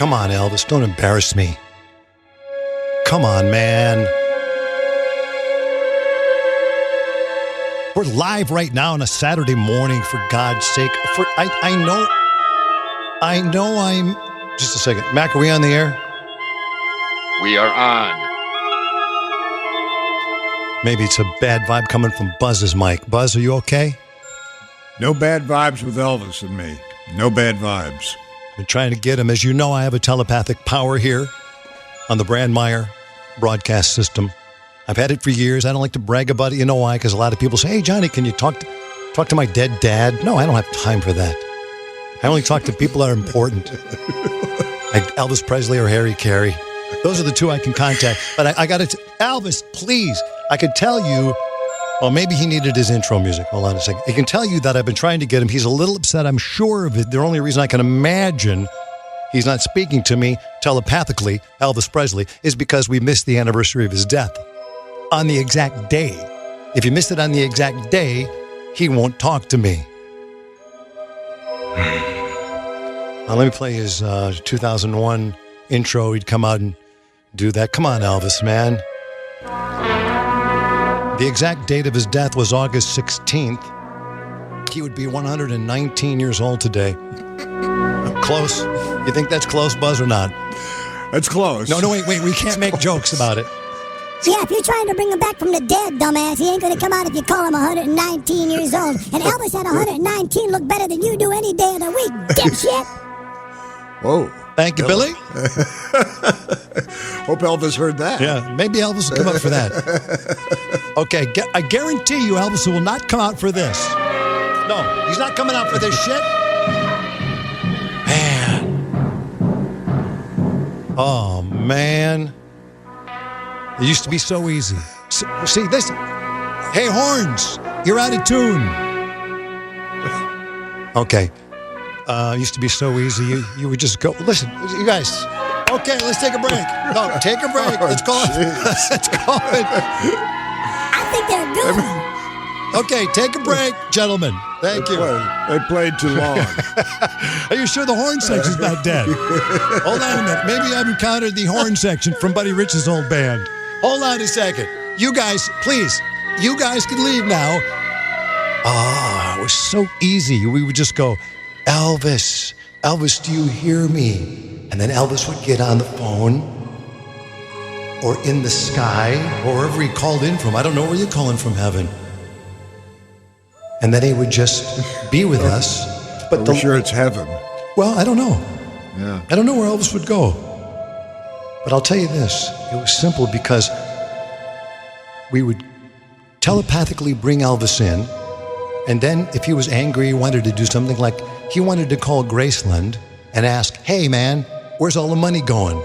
Come on, Elvis, don't embarrass me. Come on, man. We're live right now on a Saturday morning, for God's sake. I know I'm... Just a second. Mac, are we on the air? We are on. Maybe it's a bad vibe coming from Buzz's mic. Buzz, are you okay? No bad vibes with Elvis and me. No bad vibes. Been trying to get him. As you know, I have a telepathic power here on the Brandmeier broadcast system. I've had it for years. I don't like to brag about it. You know why? Because a lot of people say, hey, Johnny, can you talk to my dead dad? No, I don't have time for that. I only talk to people that are important. Like Elvis Presley or Harry Carey. Those are the two I can contact. But I got to... Elvis, please. I could tell you... Well, maybe he needed his intro music. Hold on a second. I can tell you that I've been trying to get him. He's a little upset, I'm sure of it. The only reason I can imagine he's not speaking to me telepathically, Elvis Presley, is because we missed the anniversary of his death on the exact day. If you missed it on the exact day, he won't talk to me. Now, let me play his 2001 intro. He'd come out and do that. Come on, Elvis, man. The exact date of his death was August 16th. He would be 119 years old today. Close. You think that's close, Buzz, or not? That's close. No, wait. We can't make jokes about it. Yeah, if you're trying to bring him back from the dead, dumbass, he ain't going to come out if you call him 119 years old. And Elvis at 119 look better than you do any day of the week, dipshit. Whoa. Thank you, Billy. Hope Elvis heard that. Yeah, maybe Elvis will come out for that. Okay, I guarantee you Elvis will not come out for this. No, he's not coming out for this shit. Man. Oh, man. It used to be so easy. See, listen. Hey, horns, you're out of tune. Okay. Used to be so easy. You would just go. Listen, you guys. Okay, let's take a break. No, take a break. Let's call it. Let's call it. I think they're good. Okay, take a break, gentlemen. Thank you. They played too long. Are you sure the horn section's not dead? Hold on a minute. Maybe I've encountered the horn section from Buddy Rich's old band. Hold on a second. You guys, please. You guys can leave now. It was so easy. We would just go, Elvis, do you hear me? And then Elvis would get on the phone or in the sky or wherever he called in from. I don't know where you're calling from, heaven. And then he would just be with us. But I'm sure it's heaven. Well, I don't know. Yeah. I don't know where Elvis would go. But I'll tell you this. It was simple because we would telepathically bring Elvis in. And then if he was angry, he wanted to do something like he wanted to call Graceland and ask, hey, man, where's all the money going?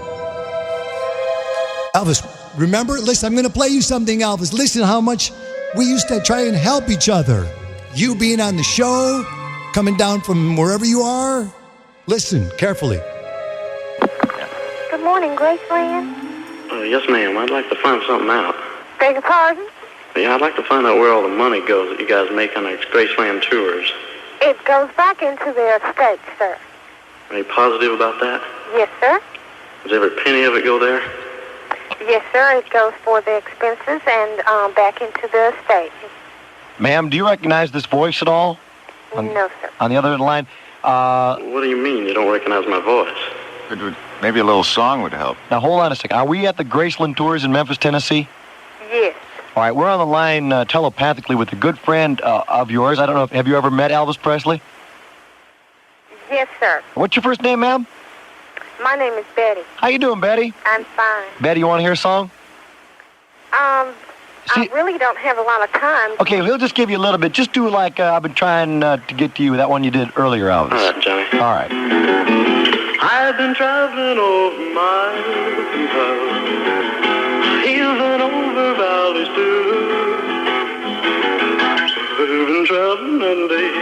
Elvis, remember? Listen, I'm going to play you something, Elvis. Listen how much we used to try and help each other. You being on the show, coming down from wherever you are. Listen carefully. Good morning, Graceland. Yes, ma'am. I'd like to find something out. Beg your pardon? Yeah, I'd like to find out where all the money goes that you guys make on these Graceland tours. It goes back into their estate, sir. Are you positive about that? Yes, sir. Does every penny of it go there? Yes, sir. It goes for the expenses and back into the estate. Ma'am, do you recognize this voice at all? No, sir. On the other end of the line? What do you mean you don't recognize my voice? Maybe a little song would help. Now, hold on a second. Are we at the Graceland Tours in Memphis, Tennessee? Yes. All right, we're on the line telepathically with a good friend of yours. I don't know, have you ever met Elvis Presley? Yes, sir. What's your first name, ma'am? My name is Betty. How you doing, Betty? I'm fine. Betty, you want to hear a song? I really don't have a lot of time. Okay, we'll just give you a little bit. Just do like I've been trying to get to you, that one you did earlier, Elvis. All right, Johnny. All right. I've been traveling over miles and miles, even over valleys too. I've been traveling and days,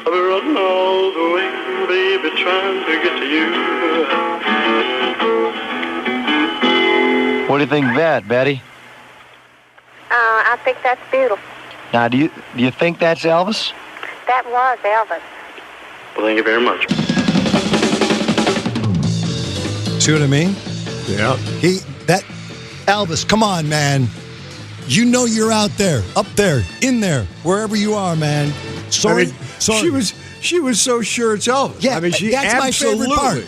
I've been running all the way, baby, trying to get to you. What do you think of that, Betty? I think that's beautiful. Now, do you think that's Elvis? That was Elvis. Well, thank you very much. See what I mean? Yeah. Elvis, come on, man. You know you're out there, up there, in there, wherever you are, man. Sorry. She was so sure it's Elvis. Yeah, I mean, she that's my favorite part.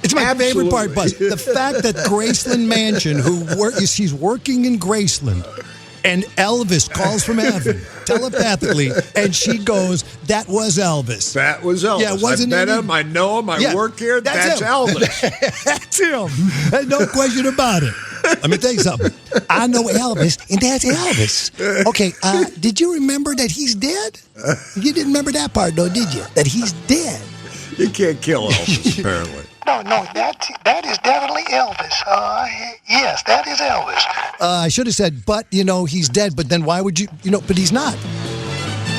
It's my favorite part, Buzz. The fact that Graceland Mansion, she's working in Graceland, and Elvis calls from heaven telepathically, and she goes, "That was Elvis." That was Elvis. Yeah, wasn't I met him. I know him. I work here. That's Elvis. That's him. There's no question about it. Let me tell you something. I know Elvis, and that's Elvis. Okay, did you remember that he's dead? You didn't remember that part, though, did you? That he's dead. You can't kill Elvis, apparently. No, that is definitely Elvis. Yes, that is Elvis. I should have said, but, he's dead. But then why would you, but he's not.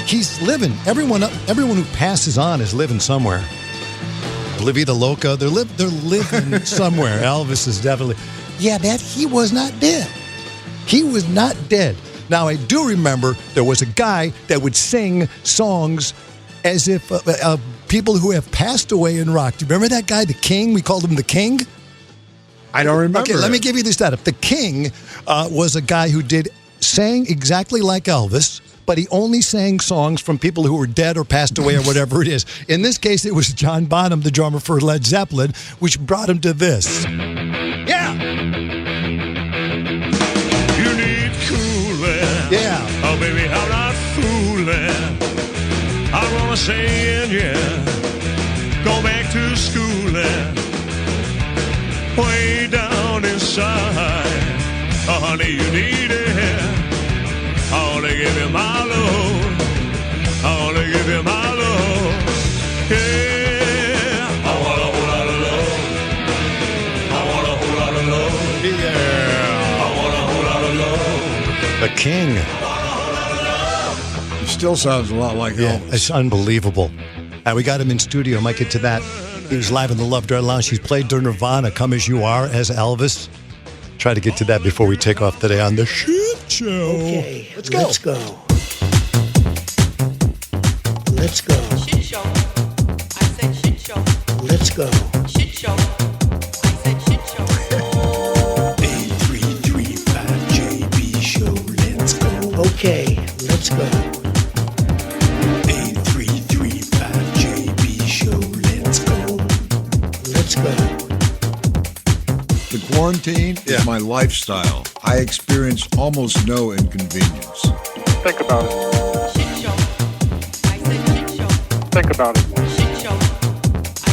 He's living. Everyone who passes on is living somewhere. Livia the Loca, they're living somewhere. Elvis is definitely, he was not dead. He was not dead. Now, I do remember there was a guy that would sing songs as if people who have passed away in rock. Do you remember that guy, the King? We called him the King. I don't remember. Okay, let me give you this setup. The King was a guy who sang exactly like Elvis, but he only sang songs from people who were dead or passed away or whatever it is. In this case, it was John Bonham, the drummer for Led Zeppelin, which brought him to this. Yeah. You need cooling. Yeah. Oh, baby, I'm not fooling. I wanna say, go back to schooling. Way down inside. Oh, honey, you need it. I wanna give you my love. I wanna give you my love. Yeah. I want a whole lot of love. I want a whole lot of love. Yeah. I want a whole lot of love. The King. He still sounds a lot like Yeah, Elvis. it's unbelievable. We got him in studio. Might get to that. He was live in the Love Dart Lounge. He's played during Nirvana, Come As You Are, as Elvis. Try to get to that before we take off today on the Shit Show. Okay, let's go. Let's go. Let's go. Shit show. I said shit show. Let's go. Shit show. I said shit show. 8335 JB Show. Let's go. Okay, let's go. 8335 JB Show. Let's go. Let's go. The quarantine is my lifestyle. I experience almost no inconvenience. Think about it. Shit show. I said shit show. Think about it. Shit show. I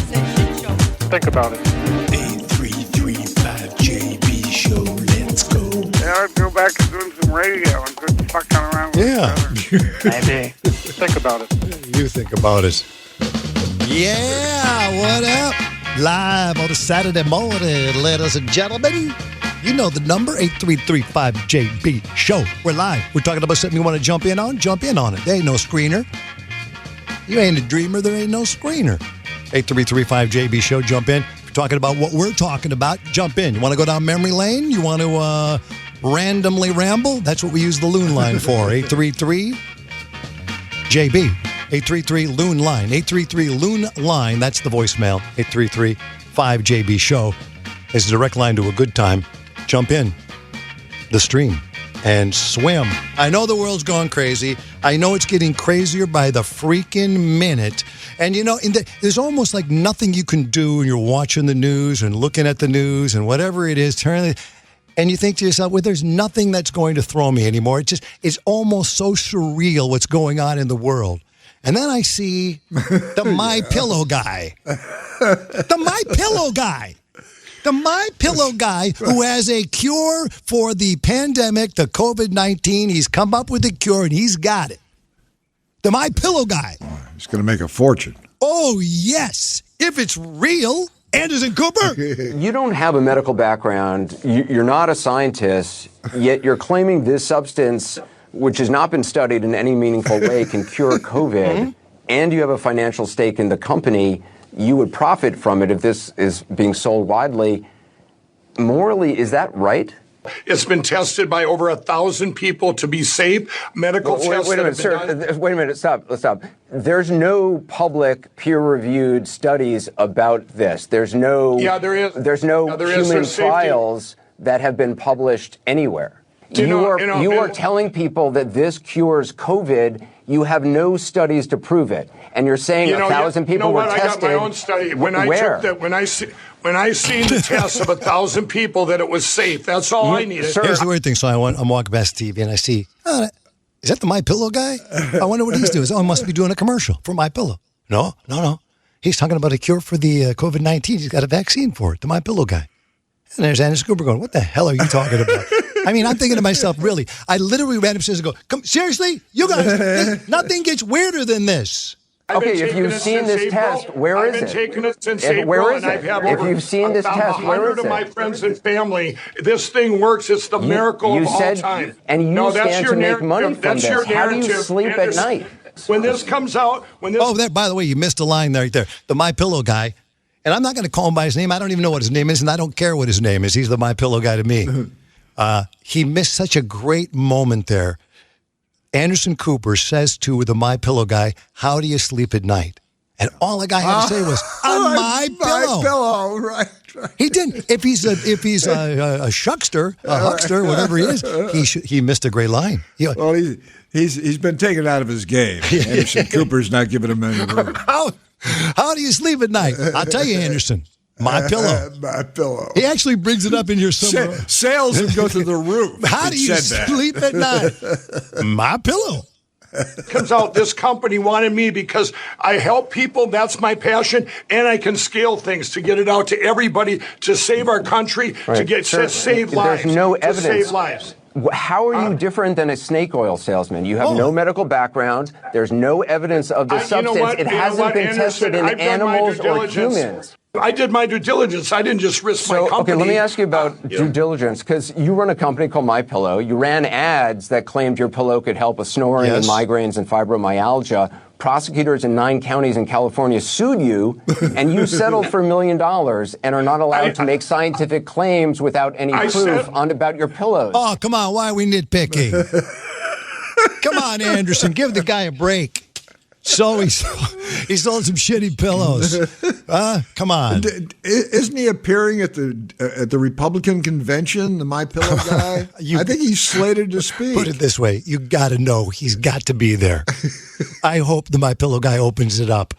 said shit show. Think about it. 8335 JB Show. Let's go. Yeah, I'd go back to doing some radio and quit fucking around with Yeah. Maybe. Think about it. You think about it. Yeah, what up? Live on a Saturday morning, ladies and gentlemen. You know the number, 8335JB Show. We're live. We're talking about something you want to jump in on? Jump in on it. There ain't no screener. You ain't a dreamer. There ain't no screener. 8335JB Show. Jump in. If you're talking about what we're talking about, jump in. You want to go down memory lane? You want to randomly ramble? That's what we use the loon line for. 833-JB. 833-LOON line. 833-LOON line. That's the voicemail. 833-5JB Show. It's a direct line to a good time. Jump in the stream and swim. I know the world's gone crazy. I know it's getting crazier by the freaking minute. And, there's almost like nothing you can do when you're watching the news and looking at the news and whatever it is. And you think to yourself, well, there's nothing that's going to throw me anymore. It's almost so surreal what's going on in the world. And then I see the My Pillow guy. The My Pillow guy. The My Pillow guy who has a cure for the pandemic, the COVID-19. He's come up with a cure and he's got it. The My Pillow guy. He's going to make a fortune. Oh, yes. If it's real. Anderson Cooper. You don't have a medical background. You're not a scientist, yet you're claiming this substance, which has not been studied in any meaningful way, can cure COVID, and you have a financial stake in the company. You would profit from it if this is being sold widely. Morally, is that right? It's been tested by over 1,000 people to be safe. Medical tests. Wait a minute, sir. Wait a minute. Stop. There's no public peer-reviewed studies about this. There's no There's no human trials that have been published anywhere. You are telling people that this cures COVID. You have no studies to prove it, and you're saying 1,000 people were tested. I got my own study. When I seen the test of 1,000 people that it was safe. That's all I needed. Here's the weird thing. So I'm walking past the TV and I see, is that the MyPillow guy? I wonder what he's doing. He must be doing a commercial for MyPillow. No. He's talking about a cure for the COVID-19. He's got a vaccine for it, the MyPillow guy. And there's Anderson Cooper going, what the hell are you talking about? I mean, I'm thinking to myself, really, I literally ran upstairs and go, come, seriously? You guys, nothing gets weirder than this. Okay, if you've seen this test, where is it? I've been taking it since April, and I've had over 100 of my friends and family. This thing works. It's the miracle of all time. And you stand to make money from this. How do you sleep at night? When this comes out, by the way, you missed a line right there. The MyPillow guy, and I'm not going to call him by his name. I don't even know what his name is, and I don't care what his name is. He's the MyPillow guy to me. He missed such a great moment there. Anderson Cooper says to the MyPillow guy, how do you sleep at night? And all the guy had to say was, on MyPillow. Right. He didn't. If he's a huckster, whatever he is, he missed a great line. Well, he's been taken out of his game. Anderson Cooper's not giving him any room. How do you sleep at night? I'll tell you, Anderson. MyPillow. MyPillow. He actually brings it up in your somewhere. Sales would go through the roof. How do you sleep at night? MyPillow. Comes out, this company wanted me because I help people. That's my passion, and I can scale things to get it out to everybody to save our country, to save lives. There's no evidence. To save lives. How are you different than a snake oil salesman? You have no medical background. There's no evidence of the substance. It hasn't been tested in animals or humans. I did my due diligence. I didn't just risk my company. Okay, let me ask you about due diligence, because you run a company called MyPillow. You ran ads that claimed your pillow could help with snoring and migraines and fibromyalgia. Prosecutors in 9 counties in California sued you, and you settled for $1 million and are not allowed to make scientific claims without any proof about your pillows. Oh, come on. Why are we nitpicking? Come on, Anderson. Give the guy a break. So he sold some shitty pillows. Come on. Isn't he appearing at the Republican convention, the MyPillow guy? I think he's slated to speak. Put it this way. You got to know he's got to be there. I hope the MyPillow guy opens it up.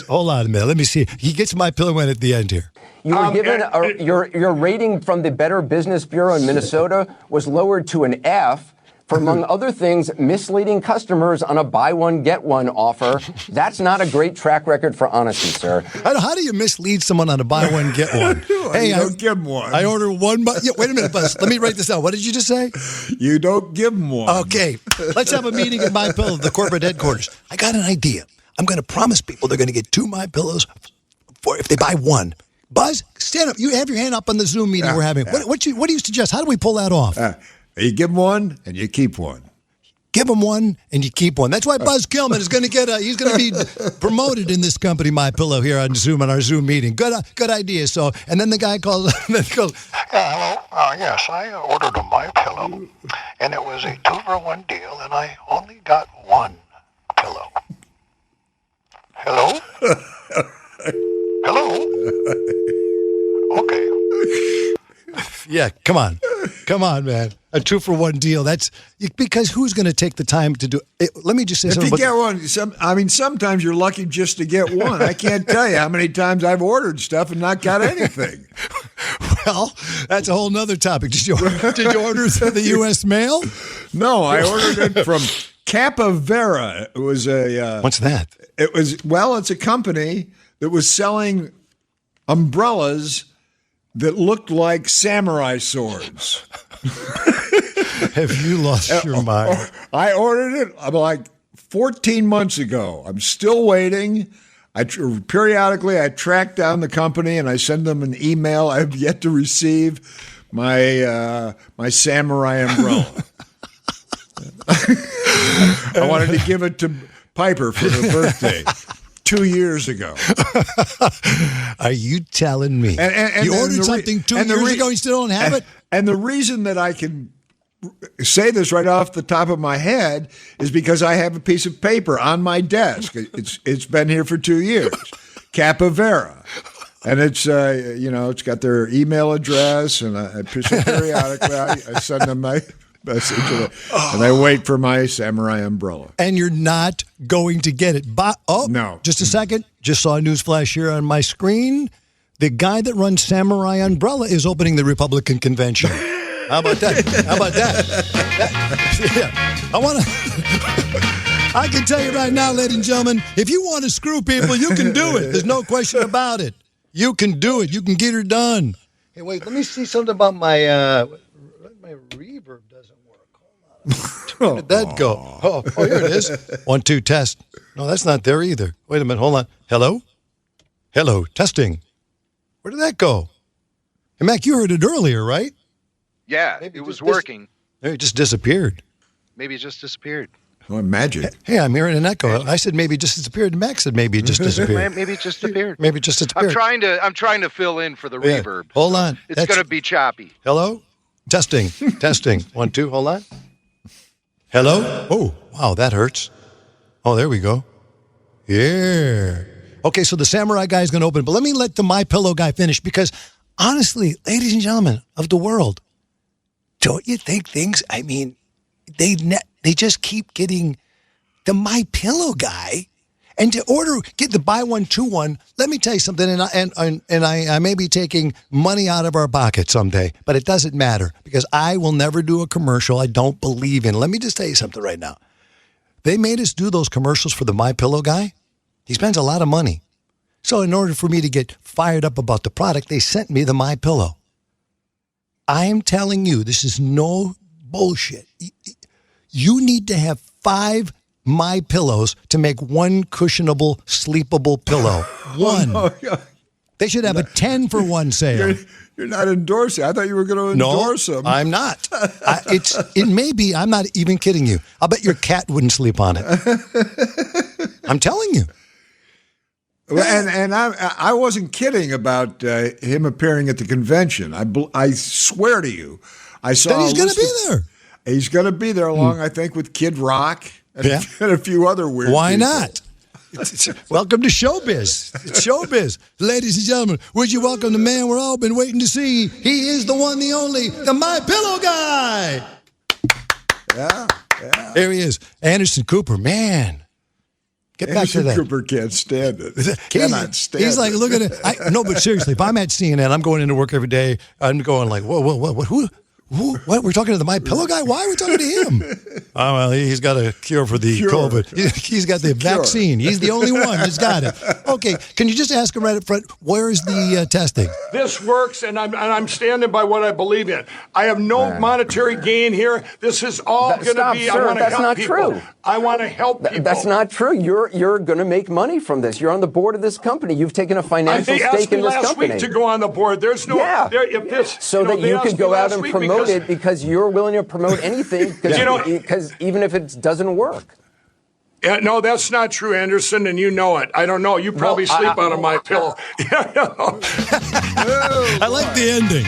Hold on a minute. Let me see. He gets MyPillow one at the end here. You were given your rating from the Better Business Bureau in Minnesota was lowered to an F for, among other things, misleading customers on a buy one, get one offer. That's not a great track record for honesty, sir. How do you mislead someone on a buy one, get one? Hey, you don't give them one. I order one. Wait a minute, Buzz. Let me write this down. What did you just say? You don't give them one. Okay. Let's have a meeting at MyPillow, the corporate headquarters. I got an idea. I'm going to promise people they're going to get 2 MyPillows if they buy one. Buzz, stand up. You have your hand up on the Zoom meeting we're having. What do you suggest? How do we pull that off? You give them one and you keep one. Give them one and you keep one. That's why Buzz Kilman is going to he's going to be promoted in this company, MyPillow, here on Zoom, on our Zoom meeting. Good idea. So, and then the guy calls, hello. Yes, I ordered a MyPillow, and it was a 2-for-1 deal, and I only got 1 pillow. Hello? Hello? Okay. Yeah, come on, man. A 2-for-1 deal. That's because who's going to take the time to do it? Let me just say something. If you get one, sometimes you're lucky just to get one. I can't tell you how many times I've ordered stuff and not got anything. Well, that's a whole nother topic. Did you order through the U.S. mail? No, I ordered it from Capavera. It was a. What's that? It's a company that was selling umbrellas that looked like samurai swords. Have you lost your mind? I ordered it like 14 months ago. I'm still waiting. Periodically, I track down the company and I send them an email. I have yet to receive my samurai umbrella. I wanted to give it to Piper for her birthday 2 years ago. Are you telling me? And you ordered something 2 years ago, you still don't have it? And the reason that I can say this right off the top of my head is because I have a piece of paper on my desk. It's been here for 2 years. Capivara. And it's it's got their email address, and periodically I send them my message, and I wait for my samurai umbrella. And you're not going to get it. No. Just a second. Just saw a news flash here on my screen. The guy that runs Samurai Umbrella is opening the Republican convention. How about that? Yeah. I can tell you right now, ladies and gentlemen, if you want to screw people, you can do it. There's no question about it. You can do it. You can get her done. Hey, wait, let me see something about my reverb doesn't work. Where did that go? Oh, here it is. 1, 2, test. No, that's not there either. Wait a minute. Hold on. Hello? Hello. Testing. Where did that go? Hey, Mac, you heard it earlier, right? Yeah, it was working. It just disappeared. Maybe it just disappeared. Oh, magic. Hey, I'm hearing an echo. I said maybe it just disappeared. Max said maybe it just disappeared. Maybe it just disappeared. Maybe it just disappeared. I'm trying to fill in for the reverb. Hold on. It's going to be choppy. Hello? Testing. Testing. 1, 2. Hold on. Hello? Oh, wow, that hurts. Oh, there we go. Yeah. Okay, so the Samurai guy is going to open, but let me let the My Pillow guy finish because honestly, ladies and gentlemen of the world, don't you think things, I mean, they just keep getting the My Pillow guy, and to get the buy one, 2 1, let me tell you something, and I may be taking money out of our pocket someday, but it doesn't matter because I will never do a commercial I don't believe in. Let me just tell you something right now. They made us do those commercials for the My Pillow guy. He spends a lot of money. So in order for me to get fired up about the product, they sent me the My Pillow. I am telling you, this is no bullshit. You need to have 5 My Pillows to make one cushionable, sleepable pillow. One. Oh, no. They should have a 10 for 1 sale. You're not endorsing. I thought you were going to endorse them. I'm not. It may be. I'm not even kidding you. I'll bet your cat wouldn't sleep on it. I'm telling you. And I wasn't kidding about him appearing at the convention. I swear to you, I saw. Then he's going to be there. He's going to be there along, I think, with Kid Rock and a few other weird. Why people. not? Welcome to showbiz. It's showbiz. Ladies and gentlemen, would you welcome the man we're all been waiting to see? He is the one, the only, the My Pillow guy. Yeah. There he is. Anderson Cooper, man. Get back to that. Cooper can't stand it. Cannot stand it. He's like, look at it. No, but seriously, if I'm at CNN, I'm going into work every day. I'm going like, whoa, who? What? We're talking to the My Pillow guy? Why are we talking to him? Oh, well, he's got a cure for the COVID. He's got the vaccine. He's the only one that's got it. Okay, can you just ask him right up front, where is the testing? This works, and I'm standing by what I believe in. I have no monetary gain here. This is all going to be. Sir, I want to help people. True. I want to help people. That's not true. You're going to make money from this. You're on the board of this company. You've taken a financial stake in this company. They asked me last week to go on the board. There's no. So that you could go out and promote it because you're willing to promote anything because even if it doesn't work. No, that's not true, Anderson, and you know it. I don't know. You probably sleep on a My Pillow. I like the ending.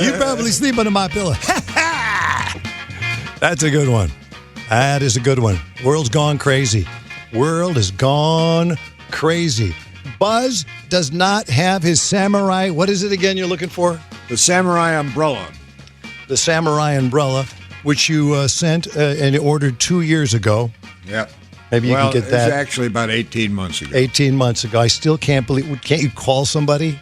You probably sleep on a My Pillow. That's a good one. That is a good one. World's gone crazy. World has gone crazy. Buzz does not have his samurai. What is it again you're looking for? The Samurai Umbrella. The Samurai Umbrella, which you sent and ordered 2 years ago. Yep. Maybe you can get that. It was actually about 18 months ago. 18 months ago. I still can't believe. Can't you call somebody?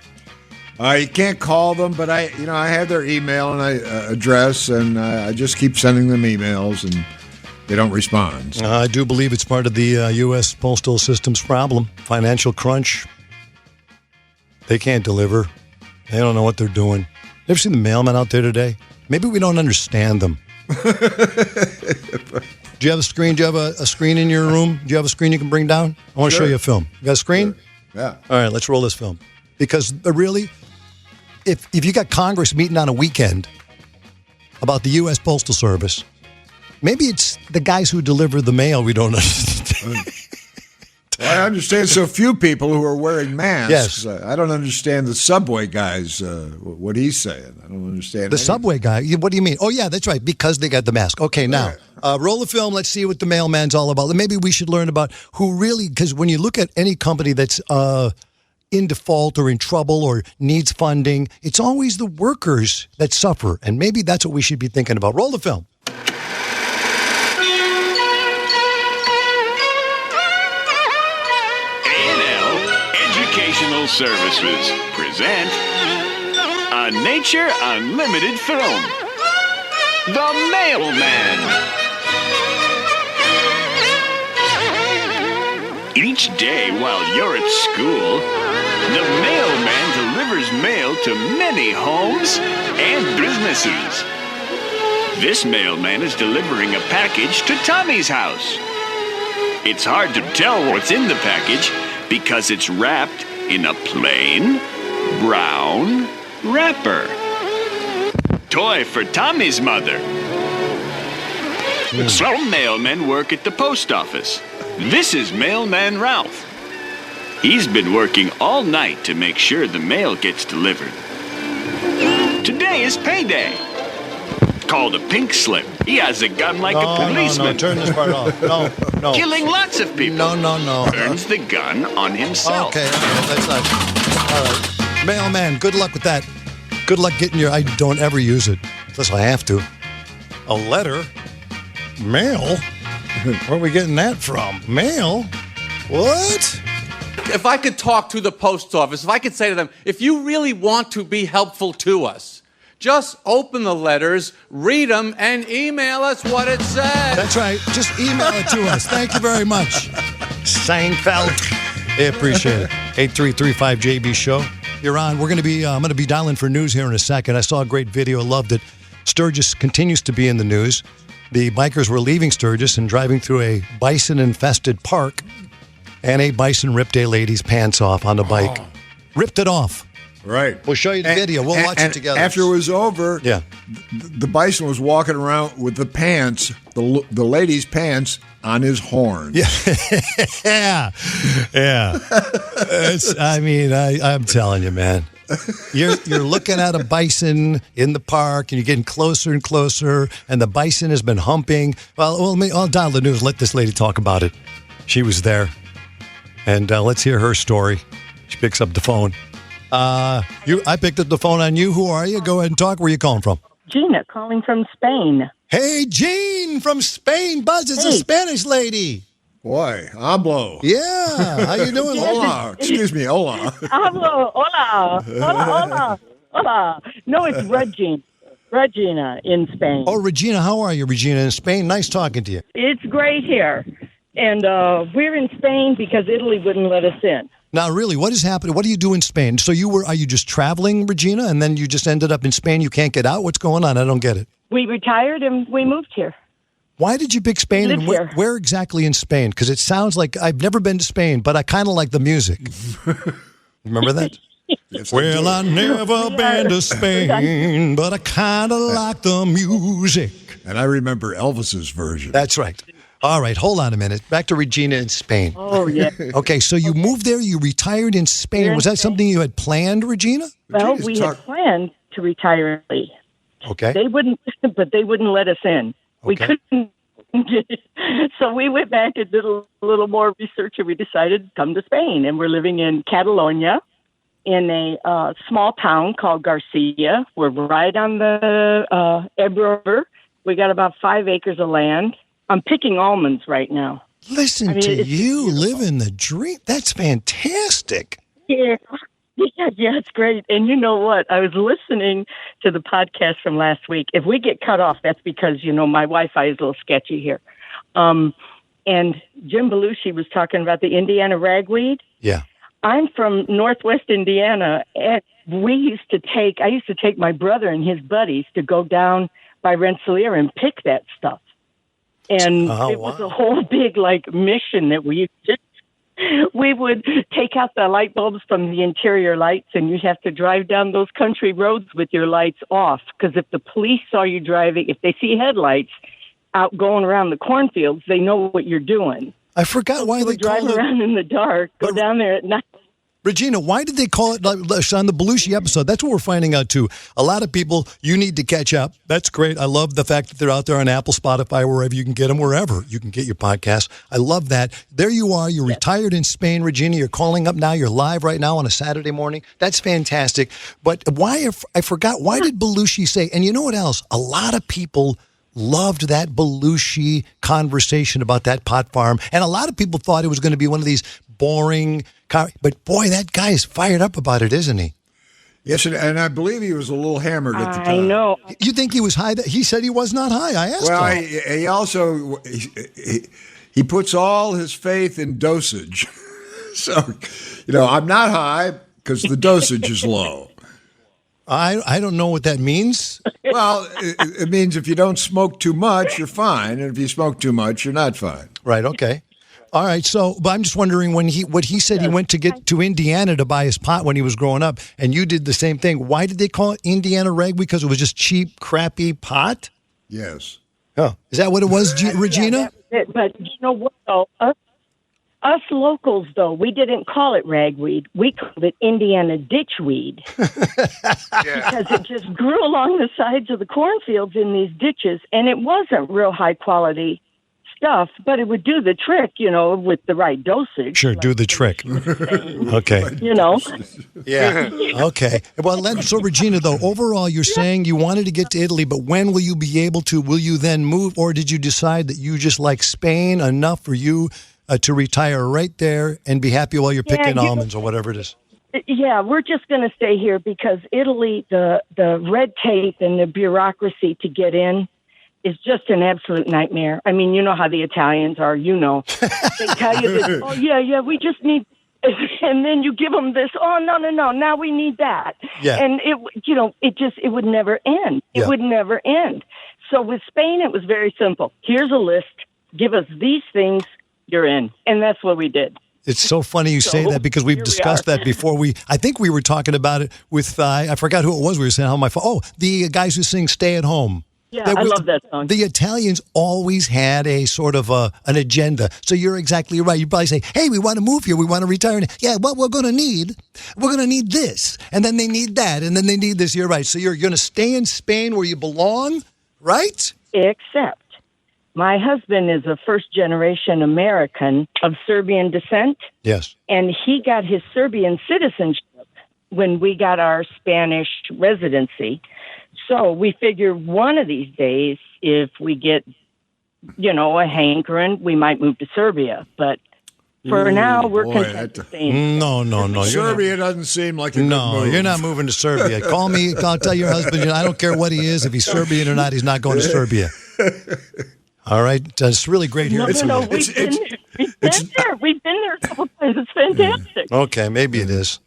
You can't call them, but I have their email and address, and I just keep sending them emails, and they don't respond. So. I do believe it's part of the U.S. Postal System's problem. Financial crunch. They can't deliver. They don't know what they're doing. Ever seen the mailman out there today? Maybe we don't understand them. Do you have a screen? Do you have a screen in your room? Do you have a screen you can bring down? I want to show you a film. You got a screen? Sure. Yeah. All right, let's roll this film. Because really, if you got Congress meeting on a weekend about the U.S. Postal Service, maybe it's the guys who deliver the mail we don't understand. Well, I understand so few people who are wearing masks. Yes. I don't understand the subway guys, what he's saying. I don't understand. The subway guy, what do you mean? Oh, yeah, that's right, because they got the mask. Okay, now, roll the film. Let's see what the mailman's all about. Maybe we should learn about who really, because when you look at any company that's in default or in trouble or needs funding, it's always the workers that suffer, and maybe that's what we should be thinking about. Roll the film. Educational Services present a Nature Unlimited film, The Mailman. Each day while you're at school, the mailman delivers mail to many homes and businesses. This mailman is delivering a package to Tommy's house. It's hard to tell what's in the package because it's wrapped in a plain, brown wrapper. Toy for Tommy's mother. Some mailmen work at the post office. This is Mailman Ralph. He's been working all night to make sure the mail gets delivered. Today is payday. Called a pink slip. He has a gun like a policeman. No, turn this part off. No. Killing lots of people. No. Earns the gun on himself. Okay, that's not. All right. Mailman, good luck with that. Good luck getting I don't ever use it, unless I have to. A letter? Mail? Where are we getting that from? Mail? What? If I could talk to the post office, if I could say to them, if you really want to be helpful to us, just open the letters, read them, and email us what it says. That's right. Just email it to us. Thank you very much. Seinfeld. I appreciate it. 833-5JB show. You're on. I'm going to be dialing for news here in a second. I saw a great video. Loved it. Sturgis continues to be in the news. The bikers were leaving Sturgis and driving through a bison-infested park, and a bison ripped a lady's pants off on the bike. Ripped it off. Right. We'll show you the video. We'll watch it together. After it was over, the bison was walking around with the pants, the lady's pants, on his horn. Yeah. I'm telling you, man. You're looking at a bison in the park, and you're getting closer and closer, and the bison has been humping. I'll dial the news. Let this lady talk about it. She was there, and let's hear her story. She picks up the phone. I picked up the phone on you. Who are you? Go ahead and talk. Where are you calling from? Gina, calling from Spain. Hey, Jean from Spain. Buzz, it's a Spanish lady. Boy, hablo. Yeah. How you doing? Hola. Excuse me. Hola. Hablo. Hola. No, it's Regina in Spain. Oh, Regina. How are you, Regina, in Spain? Nice talking to you. It's great here. And we're in Spain because Italy wouldn't let us in. Now, really, what is happening? What do you do in Spain? So are you just traveling, Regina, and then you just ended up in Spain? You can't get out? What's going on? I don't get it. We retired and we moved here. Why did you pick Spain? And where exactly in Spain? Because it sounds like I've never been to Spain, but I kind of like the music. Remember that? Yes, well, I never been to Spain, but I kind of like the music. And I remember Elvis's version. That's right. All right, hold on a minute. Back to Regina in Spain. Oh, yeah. Okay, so you moved there, you retired in Spain. Was that something you had planned, Regina? Well, we had planned to retire early. Okay. They wouldn't let us in. We couldn't. So we went back and did a little more research, and we decided to come to Spain. And we're living in Catalonia in a small town called Garcia. We're right on the Ebro River. We got about 5 acres of land. I'm picking almonds right now. Listen to you living the dream. That's fantastic. Yeah, it's great. And you know what? I was listening to the podcast from last week. If we get cut off, that's because, my Wi-Fi is a little sketchy here. And Jim Belushi was talking about the Indiana ragweed. Yeah. I'm from Northwest Indiana, and I used to take my brother and his buddies to go down by Rensselaer and pick that stuff. And it was a whole big, mission that we would take out the light bulbs from the interior lights, and you have to drive down those country roads with your lights off. Because if the police saw you driving, if they see headlights out going around the cornfields, they know what you're doing. I forgot why they drive call it. around in the dark, go down there at night. Regina, why did they call it on the Belushi episode? That's what we're finding out, too. A lot of people, you need to catch up. That's great. I love the fact that they're out there on Apple, Spotify, wherever you can get them, wherever you can get your podcast. I love that. There you are. You're retired in Spain, Regina. You're calling up now. You're live right now on a Saturday morning. That's fantastic. But why, I forgot, why did Belushi say, and you know what else? A lot of people loved that Belushi conversation about that pot farm. And a lot of people thought it was going to be one of these boring, but boy, that guy is fired up about it, isn't he? Yes, and I believe he was a little hammered at the time. I know. You think he was high? He said he was not high. I asked him. He also he puts all his faith in dosage. So, I'm not high because the dosage is low. I don't know what that means. Well, it means if you don't smoke too much, you're fine, and if you smoke too much, you're not fine. Right. Okay. All right. So, but I'm just wondering what he said he went to get to Indiana to buy his pot when he was growing up, and you did the same thing. Why did they call it Indiana Reg? Because it was just cheap, crappy pot? Yes. Oh, is that what it was, Regina? Yeah, that was it. But you know what, though? Us locals, though, we didn't call it ragweed. We called it Indiana ditchweed. Because it just grew along the sides of the cornfields in these ditches, and it wasn't real high-quality stuff, but it would do the trick, with the right dosage. Sure, do the trick. Okay. Yeah. Okay. Well, so Regina, though, overall, you're saying you wanted to get to Italy, but when will you be able to? Will you then move, or did you decide that you just like Spain enough for you to retire right there and be happy while you're picking almonds or whatever it is? Yeah, we're just going to stay here because Italy, the red tape and the bureaucracy to get in is just an absolute nightmare. I mean, you know how the Italians are, They tell you this, oh, yeah, we just need, and then you give them this, oh, no, now we need that. Yeah. And it would never end. It would never end. So with Spain, it was very simple. Here's a list. Give us these things. You're in. And that's what we did. It's so funny you say that because we've discussed that before. I think we were talking about it with, I forgot who it was. We were saying, the guys who sing Stay at Home. Yeah, I love that song. The Italians always had a sort of an agenda. So you're exactly right. You probably say, hey, we want to move here. We want to retire. Yeah, what we're going to need this. And then they need that. And then they need this. You're right. So you're going to stay in Spain where you belong, right? Except my husband is a first-generation American of Serbian descent. Yes. And he got his Serbian citizenship when we got our Spanish residency. So we figure one of these days, if we get, a hankering, we might move to Serbia. But for now, we're content to stay in. No. Serbia doesn't seem like a good move. You're not moving to Serbia. Call me. I'll tell your husband. I don't care what he is. If he's Serbian or not, he's not going to Serbia. All right. It's really great here. No, we've been there. We've been there a couple times. It's fantastic. Okay, maybe it is.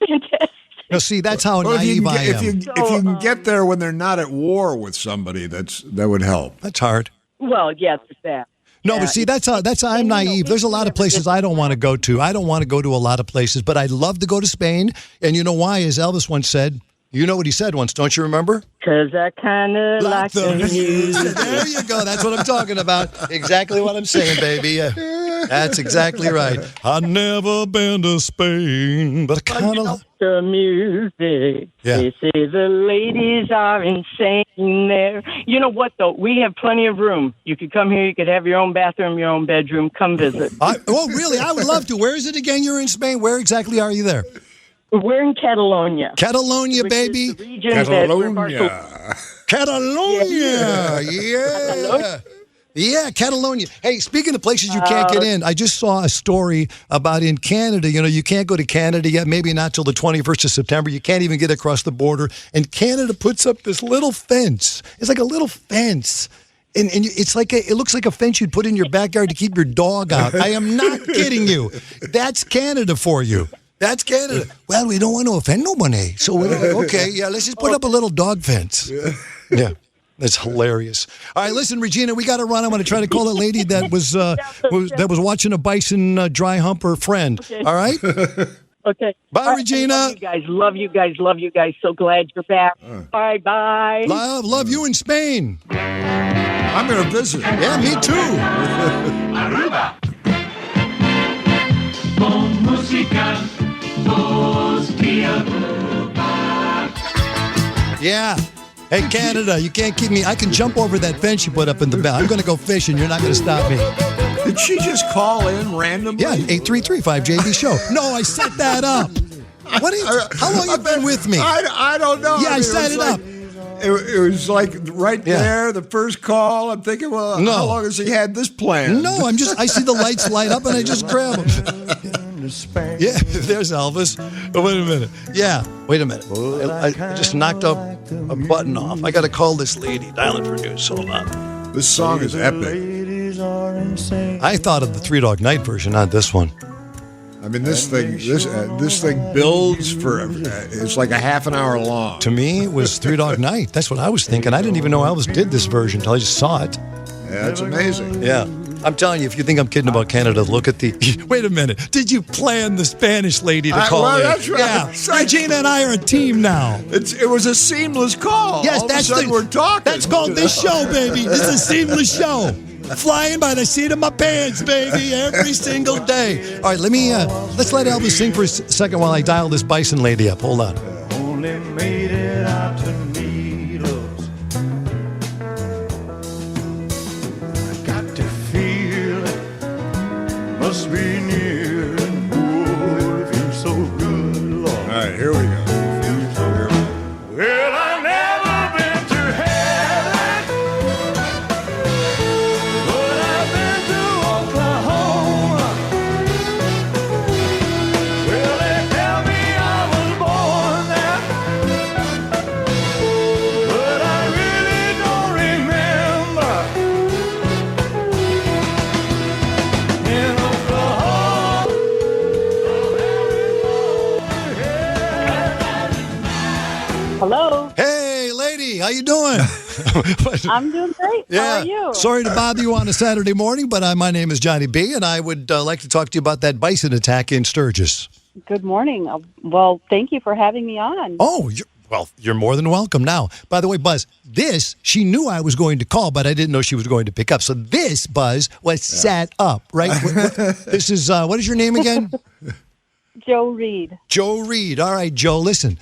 Fantastic. No, see, that's how naive I am. If you can get there when they're not at war with somebody, that would help. That's hard. Well, yes, it's that. No, but see, that's how I'm naive. There's a lot of places I don't want to go to. I don't want to go to a lot of places, but I'd love to go to Spain. And you know why? As Elvis once said, you know what he said once, don't you remember? Because I kind of like the music. There you go. That's what I'm talking about. Exactly what I'm saying, baby. That's exactly right. I've never been to Spain, but I kind of like the music. Yeah. They say the ladies are insane there. You know what, though? We have plenty of room. You could come here. You could have your own bathroom, your own bedroom. Come visit. Really? I would love to. Where is it again? You're in Spain. Where exactly are you there? We're in Catalonia. Catalonia, baby. Catalonia. Yeah. Yeah, Catalonia. Hey, speaking of places you can't get in, I just saw a story about in Canada. You can't go to Canada yet, maybe not till the 21st of September. You can't even get across the border. And Canada puts up this little fence. It's like a little fence. And it's like it looks like a fence you'd put in your backyard to keep your dog out. I am not kidding you. That's Canada for you. That's Canada. Well, we don't want to offend nobody. So, okay, let's just put up a little dog fence. Yeah. That's hilarious. All right, listen, Regina, we got to run. I'm going to try to call that lady that was watching a bison dry hump her friend. Okay. All right? Okay. Bye, Regina. Love you guys. So glad you're back. Bye. Love you in Spain. I'm going to visit. Yeah, me too. Yeah. Hey, Canada, you can't keep me. I can jump over that fence you put up in the back. I'm going to go fishing. You're not going to stop me. Did she just call in randomly? Yeah, 833-5JB show. No, I set that up. What? How long you been with me? I don't know. Yeah, I set it up. It was like right there, the first call. I'm thinking, well, how long has he had this plan? No, I see the lights light up and I just grab them. Yeah, there's Elvis. Oh, wait a minute. Yeah, wait a minute. I just knocked up a button off. I got to call this lady. Dial it for news. Hold on. This song is epic. I thought of the Three Dog Night version, not this one. I mean, this thing builds for it's like a half an hour long. To me, it was Three Dog Night. That's what I was thinking. I didn't even know Elvis did this version until I just saw it. Yeah, it's amazing. Yeah. I'm telling you, if you think I'm kidding about Canada, look at the... Wait a minute. Did you plan the Spanish lady to call in? That's right. Yeah. Regina and I are a team now. It was a seamless call. Yes, that's we're talking. That's called this show, baby. This is a seamless show. Flying by the seat of my pants, baby, every single day. All right, let's let Elvis sing for a second while I dial this Bison lady up. Hold on. Only made it out to meet us. I got to feel it. Must be near. Oh, it feels so good, Lord. All right, here we go. Well, I never been to heaven, but I've been to Oklahoma. Well, they tell me I was born there, but I really don't remember. In Oklahoma. Hello. Hey, lady, how you doing? I'm doing great. Yeah. How are you? Sorry to bother you on a Saturday morning, but my name is Johnny B, and I would like to talk to you about that bison attack in Sturgis. Good morning. Well, thank you for having me on. Oh, you're more than welcome. Now, by the way, Buzz, she knew I was going to call, but I didn't know she was going to pick up. So this, Buzz, was set up, right? This is, what is your name again? Joe Reed. Joe Reed. All right, Joe, listen.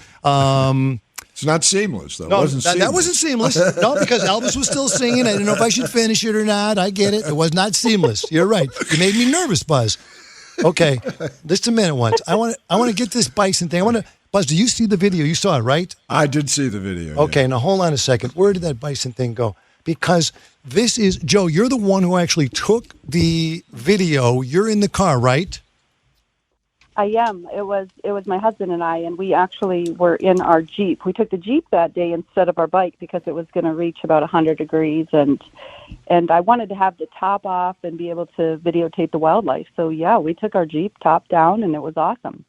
It's not seamless, though. No, It wasn't seamless. that wasn't seamless. No, because Elvis was still singing. I didn't know if I should finish it or not. I get it. It was not seamless. You're right. You made me nervous, Buzz. Okay, just a minute once. I want to get this Bison thing. Buzz, do you see the video? You saw it, right? I did see the video. Okay, now hold on a second. Where did that Bison thing go? Because this is, Joe, you're the one who actually took the video. You're in the car, right? I am. It was my husband and I, and we actually were in our Jeep. We took the Jeep that day instead of our bike because it was going to reach about 100 degrees, and I wanted to have the top off and be able to videotape the wildlife. So yeah, we took our Jeep top down, and it was awesome.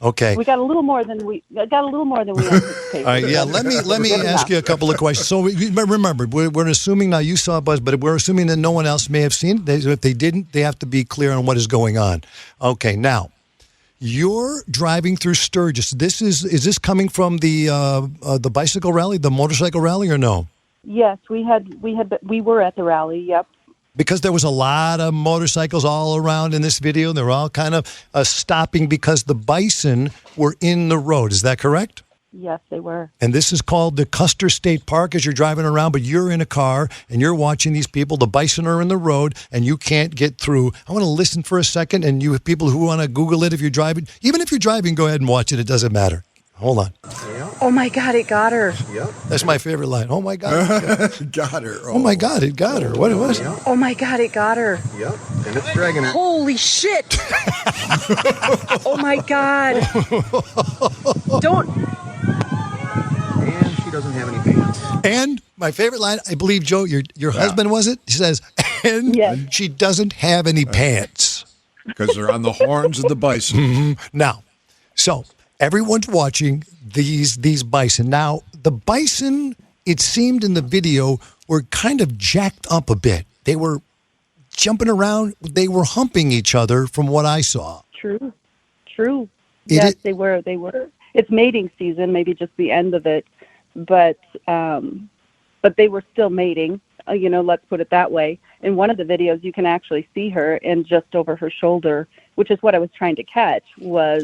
Okay. We got a little more than we anticipated. All right, yeah. Let me ask you a couple of questions. So remember, we're assuming now you saw Buzz, but we're assuming that no one else may have seen it. If they didn't, they have to be clear on what is going on. Okay, now you're driving through Sturgis. Is this coming from the bicycle rally, the motorcycle rally, or no? Yes, we were at the rally. Yep. Because there was a lot of motorcycles all around in this video. They're all kind of stopping because the bison were in the road. Is that correct? Yes, they were. And this is called the Custer State Park as you're driving around, but you're in a car and you're watching these people. The bison are in the road and you can't get through. I want to listen for a second, and you people who want to Google it if you're driving, even if you're driving, go ahead and watch it. It doesn't matter. Hold on. Oh, my God, it got her. Yep. That's my favorite line. Oh, my God. Got her. Oh, my God, it got her. What was it? Oh, my God, it got her. Yep. And it's dragging her. Holy shit. Oh, my God. Don't. And she doesn't have any pants. And my favorite line, I believe, Joe, your husband, was it? He says, and she doesn't have any pants. Because they're on the horns of the bison. Mm-hmm. Now, so everyone's watching these bison. Now, the bison, it seemed in the video, were kind of jacked up a bit. They were jumping around. They were humping each other from what I saw. True. Yes, they were. It's mating season, maybe just the end of it. But they were still mating. let's put it that way. In one of the videos, you can actually see her, and just over her shoulder, which is what I was trying to catch, were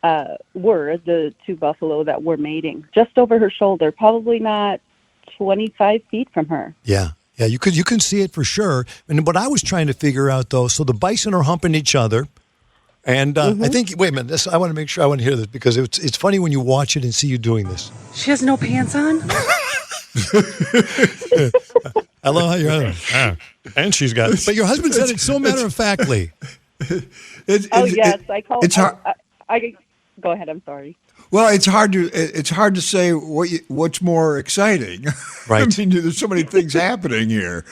the two buffalo that were mating. Just over her shoulder, probably not 25 feet from her. Yeah. Yeah, you can see it for sure. And what I was trying to figure out, though, so the bison are humping each other. And I think, wait a minute, I want to make sure I want to hear this because it's funny when you watch it and see you doing this. She has no pants on? Hello, how your husband? And she's got, but your husband said it so matter-of-factly. Yes, I call it's hard. I go ahead, I'm sorry. Well, it's hard to say what's more exciting. Right. I mean, there's so many things happening here.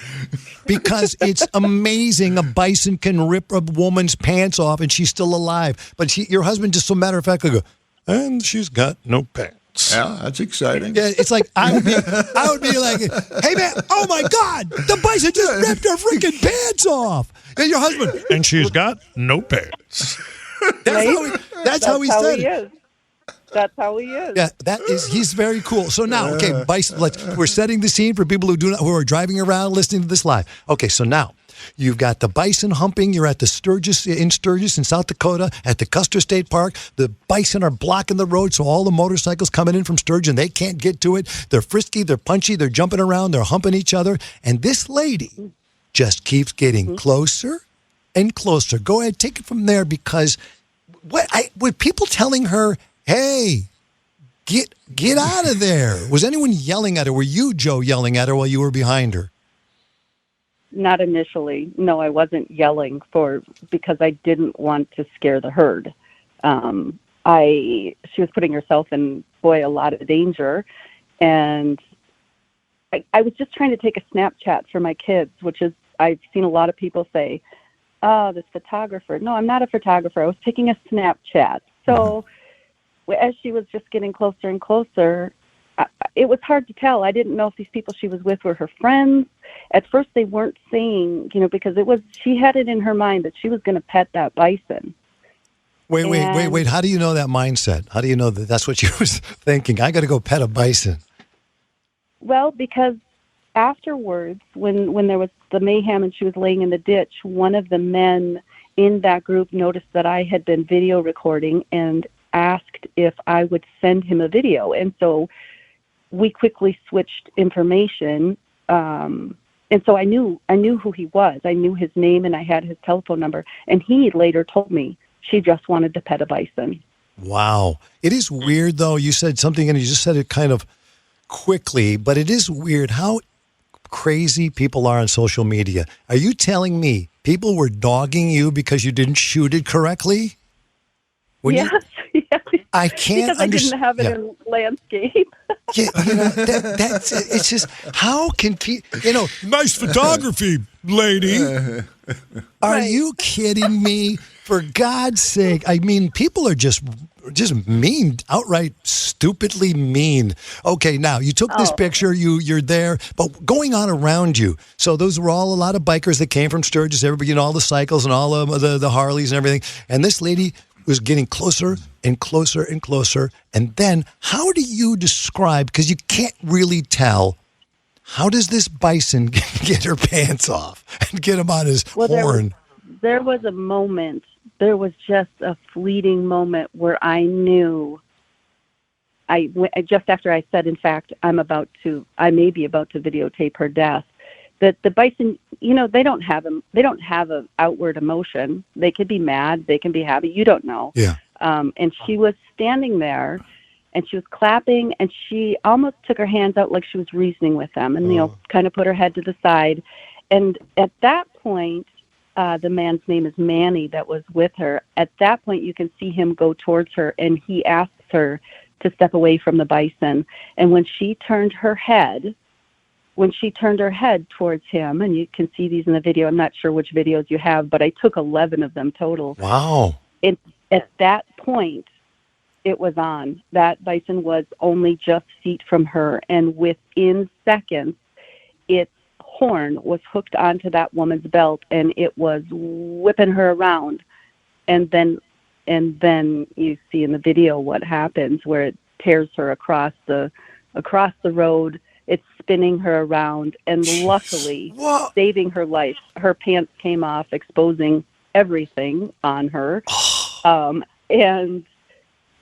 Because it's amazing a bison can rip a woman's pants off and she's still alive. But your husband just so matter-of-factly go, and she's got no pants. Yeah, that's exciting. Yeah, it's like I would be like, hey man, oh my God, the bison just ripped her freaking pants off. And your husband, and she's got no pants. That's how he said it. That's how he is. Yeah, he's very cool. So now, okay, Bison, we're setting the scene for people who are driving around listening to this live. Okay, so now you've got the bison humping. You're at the Sturgis in South Dakota at the Custer State Park. The bison are blocking the road, so all the motorcycles coming in from Sturgis, they can't get to it. They're frisky, they're punchy, they're jumping around, they're humping each other, and this lady just keeps getting closer and closer. Go ahead, take it from there, because were people telling her, hey, get out of there? Was anyone yelling at her? Were you, Joe, yelling at her while you were behind her? Not initially. No, I wasn't yelling because I didn't want to scare the herd. She was putting herself in, a lot of danger. And I was just trying to take a Snapchat for my kids, which is, I've seen a lot of people say, oh, this photographer. No, I'm not a photographer. I was taking a Snapchat. So as she was just getting closer and closer, it was hard to tell. I didn't know if these people she was with were her friends. At first, they weren't saying, because she had it in her mind that she was going to pet that bison. Wait. How do you know that mindset? How do you know that that's what she was thinking? I got to go pet a bison. Well, because afterwards, when there was the mayhem and she was laying in the ditch, one of the men in that group noticed that I had been video recording and asked if I would send him a video. And so we quickly switched information. And so I knew who he was. I knew his name and I had his telephone number. And he later told me she just wanted to pet a bison. Wow. It is weird, though. You said something and you just said it kind of quickly, but it is weird how crazy people are on social media. Are you telling me people were dogging you because you didn't shoot it correctly? Yes. I can't because I didn't have it in landscape. Yeah, that's it's just, how can people, nice photography, lady. Are you kidding me? For God's sake. I mean, people are just mean, outright stupidly mean. Okay, now you took this picture, you're there, but going on around you. So those were all a lot of bikers that came from Sturgis, everybody, all the cycles and all of the Harleys and everything. And this lady was getting closer and closer and closer. And then how do you describe, because you can't really tell, how does this bison get her pants off and get him on his horn? There was a moment, there was just a fleeting moment where I knew, just after I said, in fact, I may be about to videotape her death, that the bison, they don't have an outward emotion. They could be mad, they can be happy, you don't know. Yeah. And she was standing there and she was clapping and she almost took her hands out like she was reasoning with them and, kind of put her head to the side. And at that point, the man's name is Manny that was with her. At that point, you can see him go towards her and he asks her to step away from the bison. And when she turned her head towards him, and you can see these in the video, I'm not sure which videos you have, but I took 11 of them total. Wow. At that point, it was on. That bison was only just feet from her, and within seconds, its horn was hooked onto that woman's belt, and it was whipping her around. And then you see in the video what happens, where it tears her across the road. It's spinning her around, and luckily, saving her life, her pants came off, exposing everything on her, and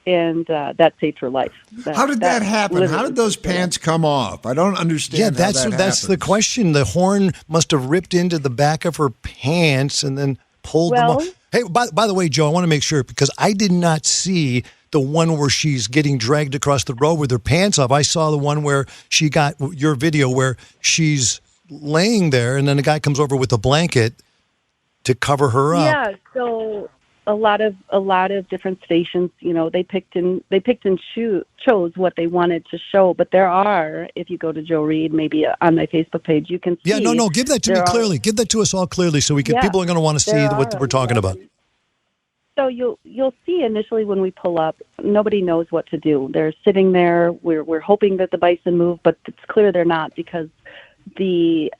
that saved her life. How did that happen? How did those pants come off? I don't understand. Yeah, that's the question. The horn must have ripped into the back of her pants and then pulled them off. Hey, by the way, Joe, I want to make sure, because I did not see the one where she's getting dragged across the road with her pants off. I saw the one where she got your video where she's laying there and then a guy comes over with a blanket to cover her up. Yeah, so a lot of different stations, they picked and chose what they wanted to show. But there are, if you go to Joe Reed, maybe on my Facebook page, you can see. Yeah, no, give that to me clearly. Give that to us all clearly, so people are going to want to see what we're talking about. So you'll see initially when we pull up, nobody knows what to do. They're sitting there. We're hoping that the bison move, but it's clear they're not, because the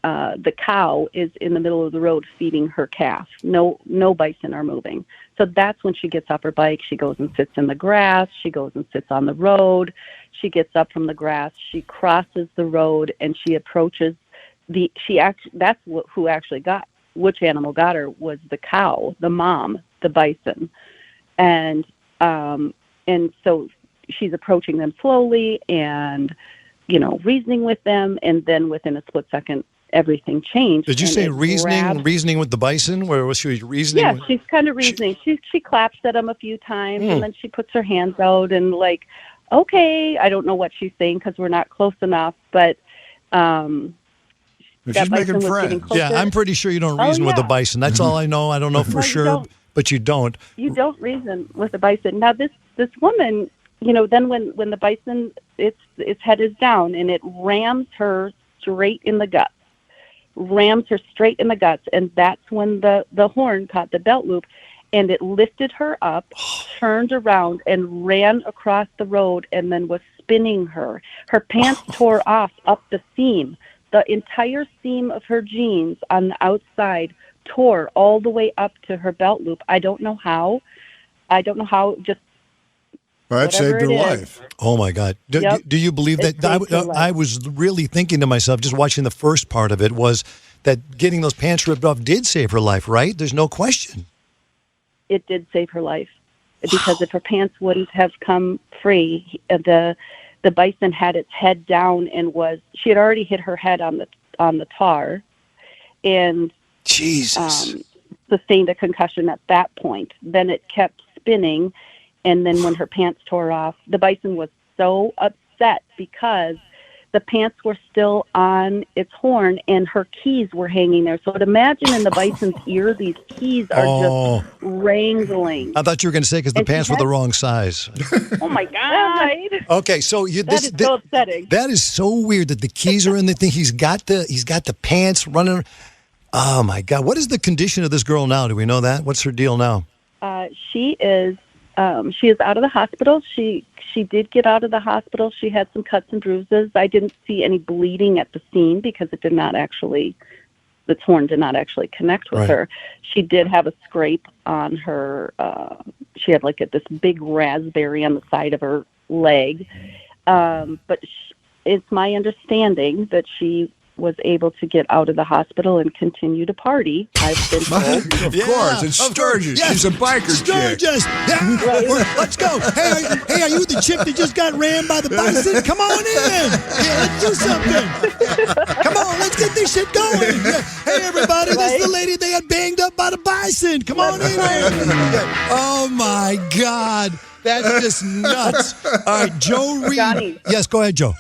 cow is in the middle of the road feeding her calf. No bison are moving. So that's when she gets off her bike. She goes and sits in the grass. She goes and sits on the road. She gets up from the grass. She crosses the road and she approaches which animal got her was the cow, the mom, the bison. And so she's approaching them slowly and, reasoning with them. And then within a split second, everything changed. Did you say reasoning with the bison? Where was she reasoning? Yeah, she's kind of reasoning. She claps at him a few times and then she puts her hands out and okay, I don't know what she's saying because we're not close enough, but she's making friends. Yeah, I'm pretty sure you don't reason with the bison. That's all I know. I don't know for sure, but you don't. You don't reason with the bison. Now, this woman, then when the bison, its head is down and it rams her straight in the guts. And that's when the horn caught the belt loop, and it lifted her up, turned around, and ran across the road, and then was spinning her. Her pants tore off up the seam. The entire seam of her jeans on the outside tore all the way up to her belt loop. I don't know how. Just that saved her life. Oh, my God. Do you believe that? I was really thinking to myself, just watching the first part of it, was that getting those pants ripped off did save her life, right? There's no question. It did save her life. Because if her pants wouldn't have come free, the bison had its head down and she had already hit her head on the tar and Jesus sustained a concussion at that point. Then it kept spinning. And then when her pants tore off, the bison was so upset because the pants were still on its horn and her keys were hanging there. So imagine in the bison's ear, these keys are just wrangling. I thought you were going to say because the pants were the wrong size. Oh, my God. Right? Okay, so that is so upsetting. That is so weird that the keys are in the thing. He's got the pants running. Oh, my God. What is the condition of this girl now? Do we know that? What's her deal now? She is out of the hospital. She did get out of the hospital. She had some cuts and bruises. I didn't see any bleeding at the scene because the horn did not actually connect with her. She did have a scrape on her. She had this big raspberry on the side of her leg. But it's my understanding that she was able to get out of the hospital and continue to party. I've been told. Of course, it's Sturgis. Yes. She's a biker Sturgis. Yeah. Right. Let's go. Hey, are you the chick that just got rammed by the bison? Come on in. Yeah, let's do something. Come on, let's get this shit going. Yeah. Hey, everybody, this is the lady that got banged up by the bison. Come on in here. Oh, my God. That's just nuts. All right, Joe Reed. Johnny. Yes, go ahead, Joe.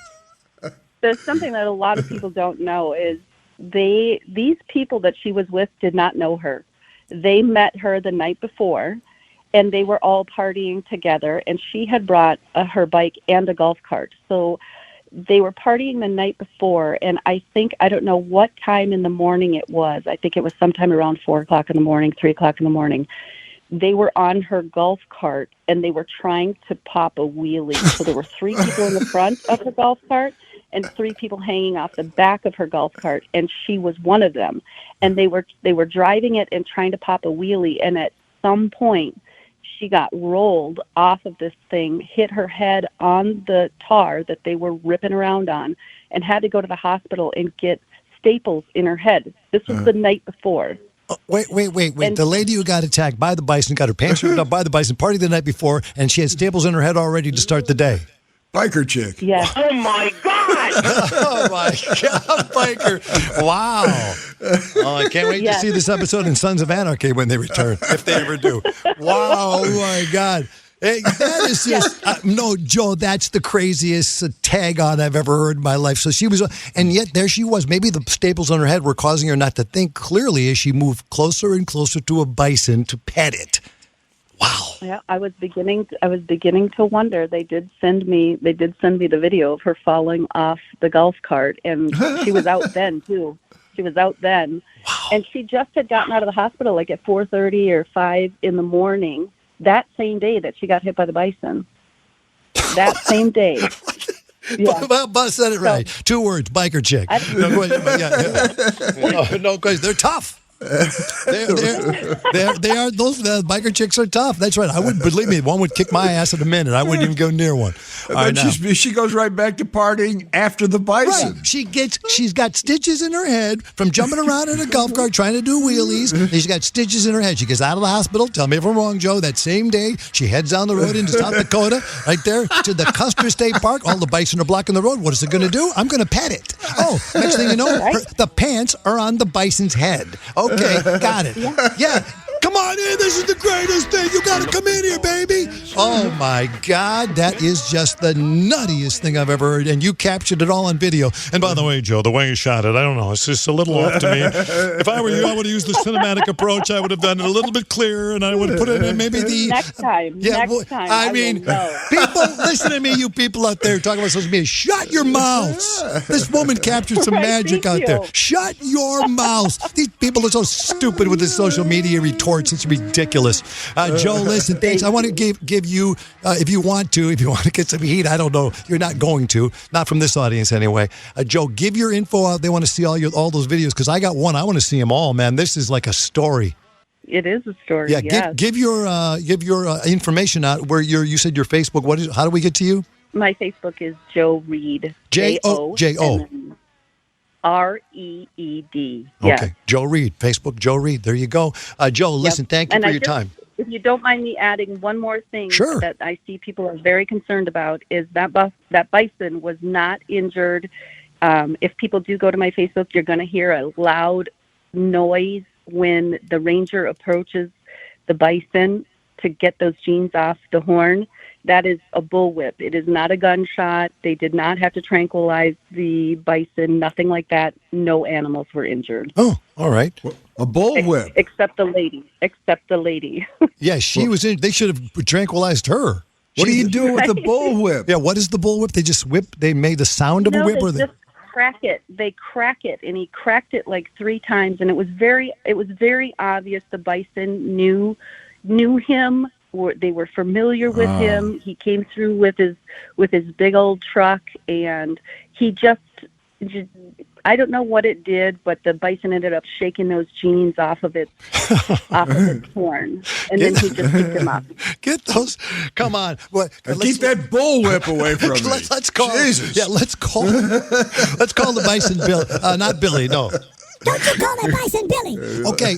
There's something that a lot of people don't know is these people that she was with did not know her. They met her the night before, and they were all partying together, and she had brought her bike and a golf cart. So they were partying the night before, and I don't know what time in the morning it was. I think it was sometime around 4 o'clock in the morning, 3 o'clock in the morning. They were on her golf cart, and they were trying to pop a wheelie. So there were 3 people in the front of the golf cart, and 3 people hanging off the back of her golf cart, and she was one of them. And they were driving it and trying to pop a wheelie, and at some point she got rolled off of this thing, hit her head on the tar that they were ripping around on, and had to go to the hospital and get staples in her head. This was the night before. Wait. And- The lady who got attacked by the bison, got her pants ripped up by the bison, partied the night before, and she had staples in her head already to start the day. Biker chick. Yeah. Oh my God! Oh my God, biker! Wow. Oh, I can't wait to see this episode in Sons of Anarchy when they return, if they ever do. Wow! Oh my God! Hey, that is just no, Joe. That's the craziest tag on I've ever heard in my life. So she was, and yet there she was. Maybe the staples on her head were causing her not to think clearly as she moved closer and closer to a bison to pet it. Wow. Yeah, I was beginning to wonder. They did send me the video of her falling off the golf cart, and she was out then too. She was out then, and she just had gotten out of the hospital like at 4:30 or 5 in the morning that same day that she got hit by the bison. That same day. Yeah. Buzz said it right. 2 words: biker chick. No question. They're tough. They are those biker chicks are tough. That's right. I wouldn't believe me. One would kick my ass in a minute. I wouldn't even go near one. But she goes right back to partying after the bison. Right. She's got stitches in her head from jumping around in a golf cart trying to do wheelies. And she's got stitches in her head. She gets out of the hospital. Tell me if I'm wrong, Joe. That same day, she heads down the road into South Dakota, right there to the Custer State Park. All the bison are blocking the road. What is it going to do? I'm going to pet it. Oh, next thing you know, the pants are on the bison's head. Okay, got it. Yeah. Come on in. This is the greatest thing. You got to come in here, baby. Oh, my God. That is just the nuttiest thing I've ever heard. And you captured it all on video. And by the way, Joe, the way you shot it, I don't know. It's just a little off to me. If I were you, I would have used the cinematic approach. I would have done it a little bit clearer, and I would have put it in maybe the... Next time. I mean, people, listen to me, you people out there talking about social media. Shut your mouths. This woman captured some magic out there. Shut your mouths. These people are so stupid with this social media retort. It's ridiculous. Joe, listen, thanks. I want to give you, if you want to get some heat, I don't know. You're not going to. Not from this audience anyway. Joe, give your info out. They want to see all those videos because I got one. I want to see them all, man. This is like a story. It is a story. Yeah, yes. give your information out. Where you said your Facebook. How do we get to you? My Facebook is Joe Reed. J-O. R-E-E-D. Yes. Okay, Joe Reed, Facebook, Joe Reed. There you go. Joe, listen, thank you for your time. If you don't mind me adding one more thing that I see people are very concerned about is that bison was not injured. If people do go to my Facebook, you're going to hear a loud noise when the ranger approaches the bison to get those genes off the horn. That is a bullwhip. It is not a gunshot. They did not have to tranquilize the bison, nothing like that. No animals were injured. Oh, all right. A bullwhip. Except the lady. Yeah, she was in. They should have tranquilized her. What do you do with the bullwhip? Yeah, what is the bullwhip? They just whip. They made the sound of a whip, or they just crack it. They crack it, and he cracked it like 3 times, and it was very obvious the bison knew him. They were familiar with him. He came through with his big old truck, and he just I don't know what it did, but the bison ended up shaking those genes off of its horn, and then he just picked them up. Get those! Come on, keep that bullwhip away from me. Let's call. Jesus. Yeah, let's call the bison Bill. Not Billy. No. Don't you call that bison Billy? Okay,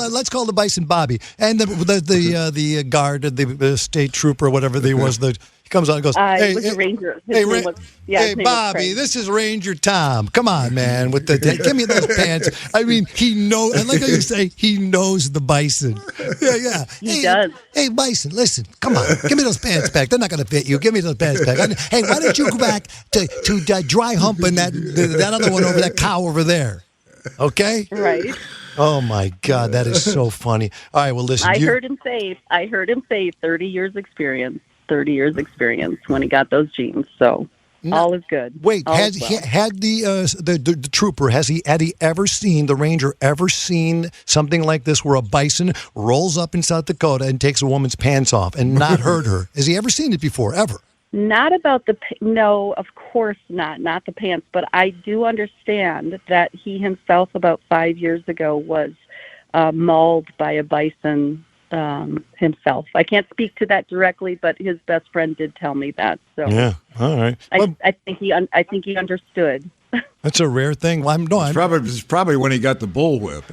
let's call the bison Bobby, and the guard, the state trooper, whatever they was. He comes on and goes, "Hey, the ranger. Hey, Bobby, this is Ranger Tom. Come on, man, give me those pants. I mean, he knows. I like how you say he knows the bison. Yeah. He does. Hey, bison, listen, come on, give me those pants back. They're not going to fit you. Give me those pants back. Hey, why don't you go back to dry humping that other one over, that cow over there? Okay? Right. Oh my God, that is so funny. All right, well listen. I heard him say 30 years experience when he got those genes. So all is good. Wait, had the trooper, had he ever seen, the ranger ever seen something like this where a bison rolls up in South Dakota and takes a woman's pants off and not hurt her? Has he ever seen it before, ever? Not about no, of course not the pants, but I do understand that he himself about 5 years ago was mauled by a bison himself. I can't speak to that directly, but his best friend did tell me that. So yeah, all right. I think he understood. That's a rare thing. Well, It's probably when he got the bullwhip.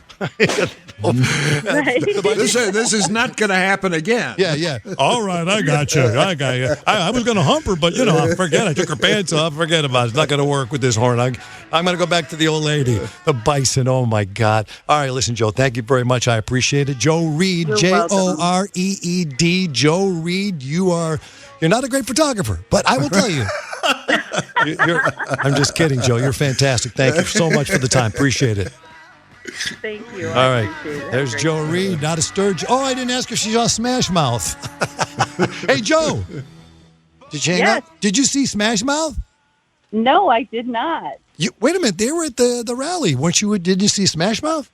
This is not going to happen again. Yeah. All right, I got you. I was going to hump her, but, forget it. I took her pants off. Forget about it. It's not going to work with this horn. I'm going to go back to the old lady, the Bison. Oh, my God. All right, listen, Joe, thank you very much. I appreciate it. Joe Reed, Joreed. Joe Reed, you're not a great photographer, but I will tell you. I'm just kidding, Joe. You're fantastic. Thank you so much for the time. Appreciate it. Thank you. All right. There's Joe Reed, not a Sturgis. Oh, I didn't ask if she's on Smash Mouth. Hey, Joe. Did you hang up? Did you see Smash Mouth? No, I did not. Wait a minute. They were at the rally. Did you see Smash Mouth?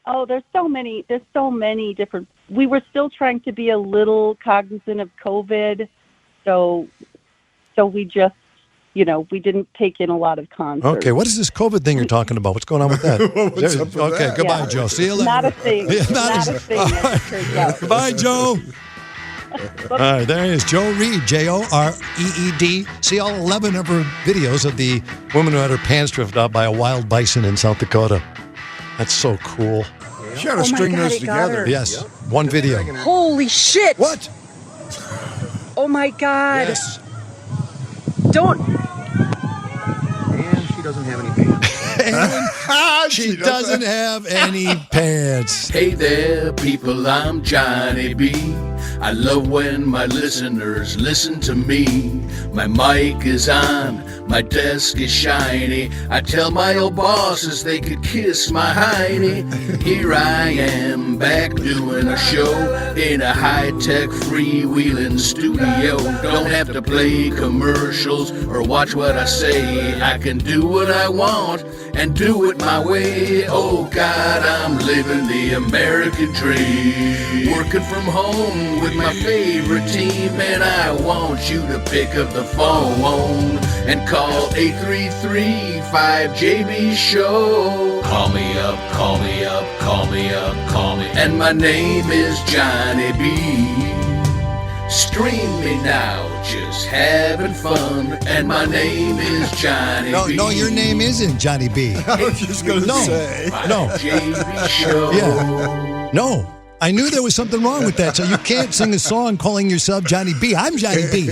Oh, there's so many different. We were still trying to be a little cognizant of COVID, so we just, we didn't take in a lot of concerts. Okay, what is this COVID thing you're talking about? What's going on with that? What's up with okay, that? goodbye, Joe. See you later. Not a thing. Not a thing. Right. Goodbye, Joe. All right, there he is, Joe Reed, Joreed. See all 11 of her videos of the woman who had her pants ripped out by a wild bison in South Dakota. That's so cool. You got to string those together. Yes, one video. Holy shit! What? Oh my God! Yes. Don't. And she doesn't have any pants. She doesn't have any pants. Hey there, people, I'm Johnny B. I love when my listeners listen to me. My mic is on, my desk is shiny. I tell my old bosses they could kiss my hiney. Here I am, back doing a show in a high-tech freewheeling studio. Don't have to play commercials or watch what I say. I can do what I want and do it my way. Oh God, I'm living the American dream. Working from home with my favorite team, and I want you to pick up the phone and call 833-5JB-SHOW. Call me up, call me up, call me up, call me. And my name is Johnny B. Stream me now, just having fun. And my name is Johnny B. No, your name isn't Johnny B. I was just going to say. No. JB Show. Yeah. No. I knew there was something wrong with that, so you can't sing a song calling yourself Johnny B. I'm Johnny B.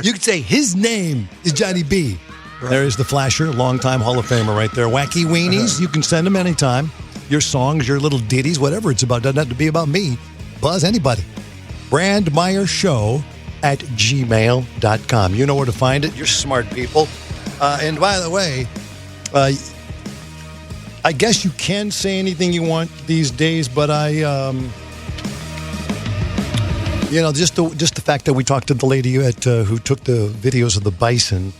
You could say his name is Johnny B. Right. There is the Flasher, longtime Hall of Famer right there. Wacky Weenies, you can send them anytime. Your songs, your little ditties, whatever it's about. Doesn't have to be about me. Buzz anybody. brandmeiershow@gmail.com. You know where to find it. You're smart people. And by the way, I guess you can say anything you want these days, but just the fact that we talked to the lady who took the videos of the bison,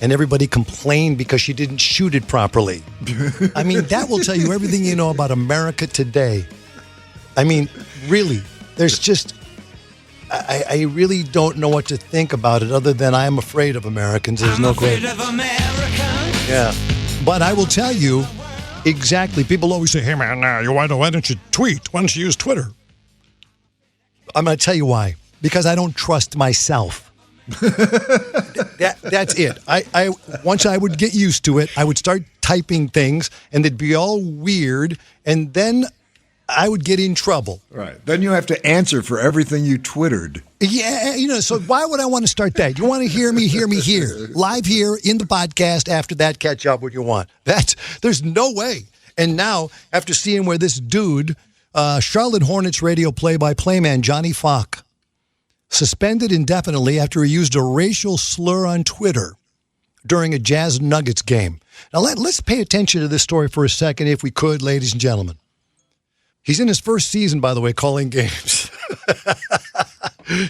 and everybody complained because she didn't shoot it properly. I mean, that will tell you everything you know about America today. I mean, really, there's just... I really don't know what to think about it other than I'm afraid of Americans. There's no question. Yeah. But I will tell you exactly. People always say, hey, man, why don't you tweet? Why don't you use Twitter? I'm going to tell you why. Because I don't trust myself. That's it. Once I would get used to it, I would start typing things, and it'd be all weird, and then I would get in trouble. Right. Then you have to answer for everything you twittered. Yeah, so why would I want to start that? You want to hear me here, live here in the podcast. After that, catch up what you want. There's no way. And now, after seeing where this dude, Charlotte Hornets radio play-by-play man Johnny Falk, suspended indefinitely after he used a racial slur on Twitter during a Jazz Nuggets game. Now, let's pay attention to this story for a second, if we could, ladies and gentlemen. He's in his first season, by the way, calling games.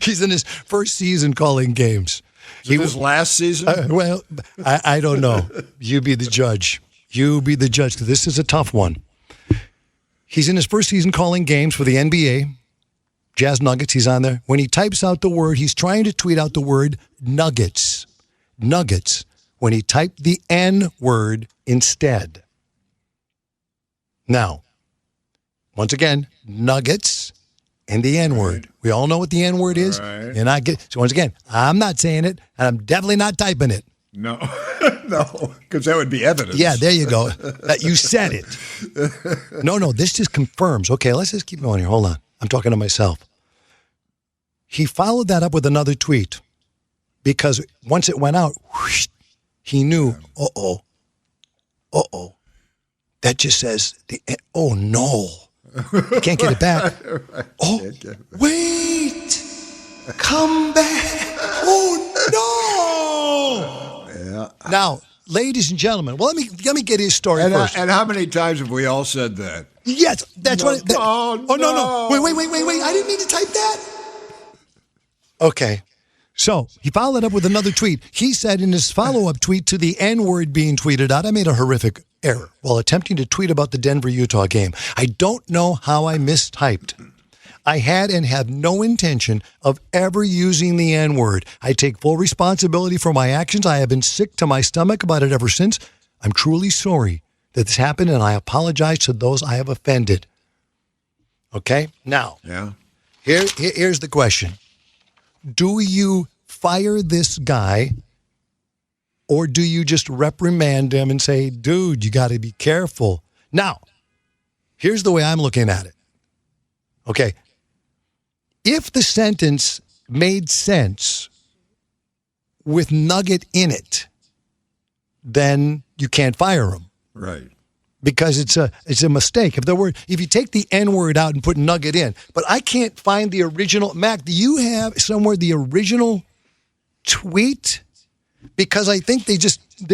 He's in his first season calling games. He was last season? Well, I don't know. You be the judge. You be the judge, because this is a tough one. He's in his first season calling games for the NBA. Jazz Nuggets, he's on there. When he types out the word, he's trying to tweet out the word nuggets. Nuggets. When he typed the N word instead. Now, once again, nuggets and the N word. We all know what the N word is. Right. And so once again, I'm not saying it, and I'm definitely not typing it. No, no, because that would be evidence. Yeah, there you go. You said it. No, this just confirms. Okay, let's just keep going here. Hold on. I'm talking to myself. He followed that up with another tweet because once it went out, whoosh, he knew, uh-oh. That just says, oh, no. Can't get it back. Oh, wait. Come back. Oh, no. Yeah. Now, ladies and gentlemen, well, let me get his story first. And how many times have we all said that? Yes, that's what. No. No. Wait. I didn't mean to type that. Okay. So he followed it up with another tweet. He said in his follow-up tweet to the N-word being tweeted out, I made a horrific error while attempting to tweet about the Denver-Utah game. I don't know how I mistyped. I had and have no intention of ever using the N-word. I take full responsibility for my actions. I have been sick to my stomach about it ever since. I'm truly sorry that this happened, and I apologize to those I have offended. Okay? Now, here's the question. Do you fire this guy, or do you just reprimand him and say, dude, you got to be careful? Now, here's the way I'm looking at it. Okay. If the sentence made sense with nugget in it, then you can't fire him. Right. Because it's a mistake. If you take the N-word out and put nugget in, but I can't find the original. Mac, do you have somewhere the original tweet? Because I think they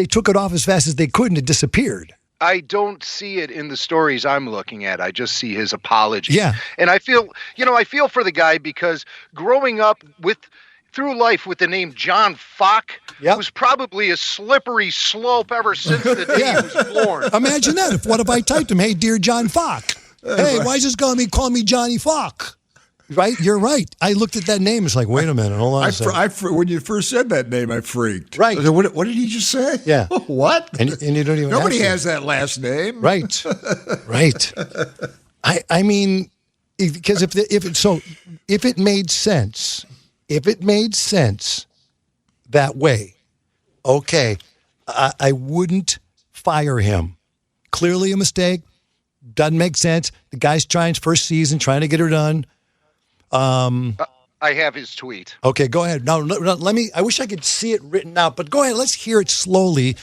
took it off as fast as they could and it disappeared. I don't see it in the stories I'm looking at. I just see his apology. Yeah. And I feel for the guy because growing up through life with the name John Fock was probably a slippery slope ever since the day he was born. Imagine that. What if I typed him, hey, dear John Fock. Hey, why is this call me Johnny Fock? Right? You're right. I looked at that name. It's like, wait a minute. Hold on a second. When you first said that name, I freaked. Right. I said, what did he just say? Yeah. What? And you don't even Nobody ask has that last name. Right. Right. I mean, because if it made sense, that way, okay, I wouldn't fire him. Clearly a mistake. Doesn't make sense. The guy's trying his first season, trying to get her done. I have his tweet. Okay, go ahead. Now, let me. I wish I could see it written out, but go ahead. Let's hear it slowly.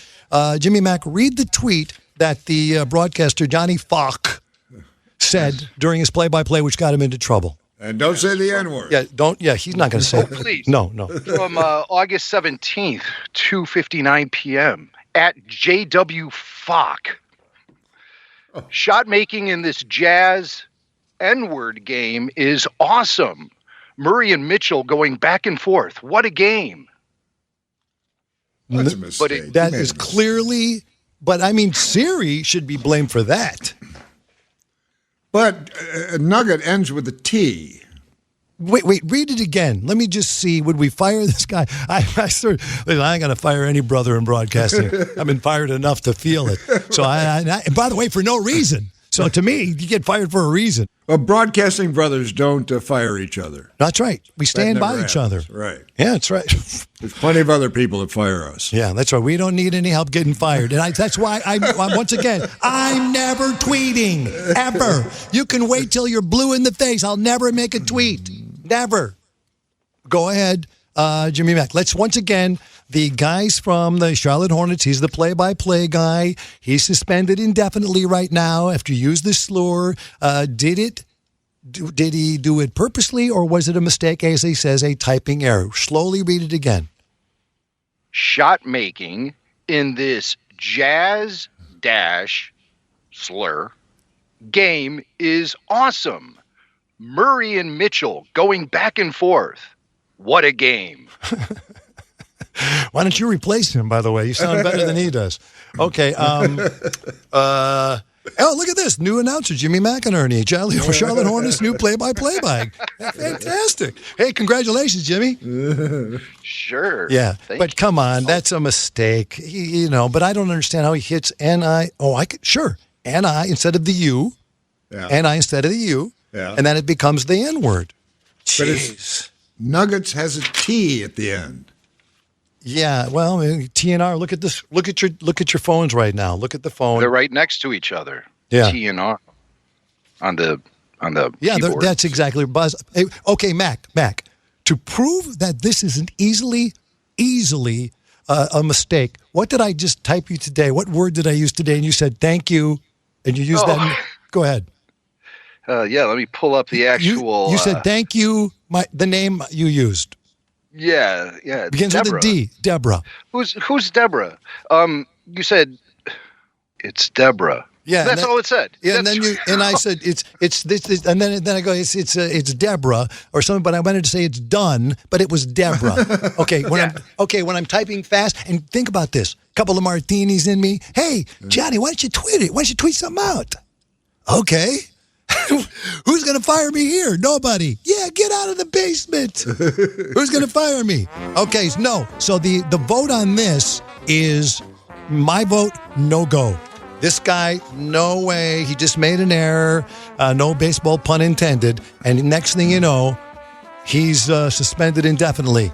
Jimmy Mack, read the tweet that the broadcaster Johnny Fock said during his play-by-play, which got him into trouble. And don't say the N-word. Yeah, don't. Yeah, he's not going to say it. Please. No. From August 17th, 2:59 p.m. at JW Fock. Shot making in this Jazz N-word game is awesome. Murray and Mitchell going back and forth. What a game. That's a mistake. That is clearly, but I mean, Siri should be blamed for that. But nugget ends with a T. Wait, read it again. Let me just see. Would we fire this guy? I ain't going to fire any brother in broadcasting. I've been fired enough to feel it. So and by the way, for no reason. So to me, you get fired for a reason. Well, broadcasting brothers don't fire each other. That's right. We stand by never each other. happens. Right. Yeah, that's right. There's plenty of other people that fire us. Yeah, that's right. We don't need any help getting fired. And that's why I'm once again, I'm never tweeting, ever. You can wait till you're blue in the face. I'll never make a tweet. Never. Go ahead, Jimmy Mack. Let's once again, the guys from the Charlotte Hornets, he's the play-by-play guy. He's suspended indefinitely right now after you used the slur. Did he do it purposely, or was it a mistake, as he says, a typing error? Slowly read it again. Shot making in this Jazz slur game is awesome. Murray and Mitchell going back and forth. What a game. Why don't you replace him, by the way? You sound better than he does. Okay. Oh, look at this. New announcer, Jimmy McInerney. Charlotte Hornets' new play-by-play guy. Fantastic. Hey, congratulations, Jimmy. Sure. Yeah. Thank But you. come on, that's a mistake. But I don't understand how he hits N-I. Oh, sure. N-I instead of the U. Yeah. N-I instead of the U. Yeah. And then it becomes the N-word. But Nuggets has a T at the end. Yeah, well, TNR. Look at this. Look at your phones right now. Look at the phone. They're right next to each other. Yeah. T and R on the Yeah, keyboard. that's exactly Buzz. Hey, okay, Mac. To prove that this isn't easily a mistake, what did I just type you today? What word did I use today? And you said thank you, and you used that. Go ahead. Yeah, let me pull up the actual. You said thank you. The name you used. Yeah. Begins Deborah. with a D. Deborah. Who's Deborah? You said it's Deborah. Yeah, that's all it said. Yeah, and then I said it's this, and then I go it's Deborah or something, but I wanted to say it's done, but it was Deborah. Okay, when I'm typing fast, and think about this, couple of martinis in me. Hey, Johnny, why don't you tweet it? Why don't you tweet something out? Okay. Who's going to fire me here? Nobody. Yeah, get out of the basement. Who's going to fire me? Okay, no. So the vote on this is my vote, no go. This guy, no way. He just made an error. No baseball pun intended. And next thing you know, he's suspended indefinitely.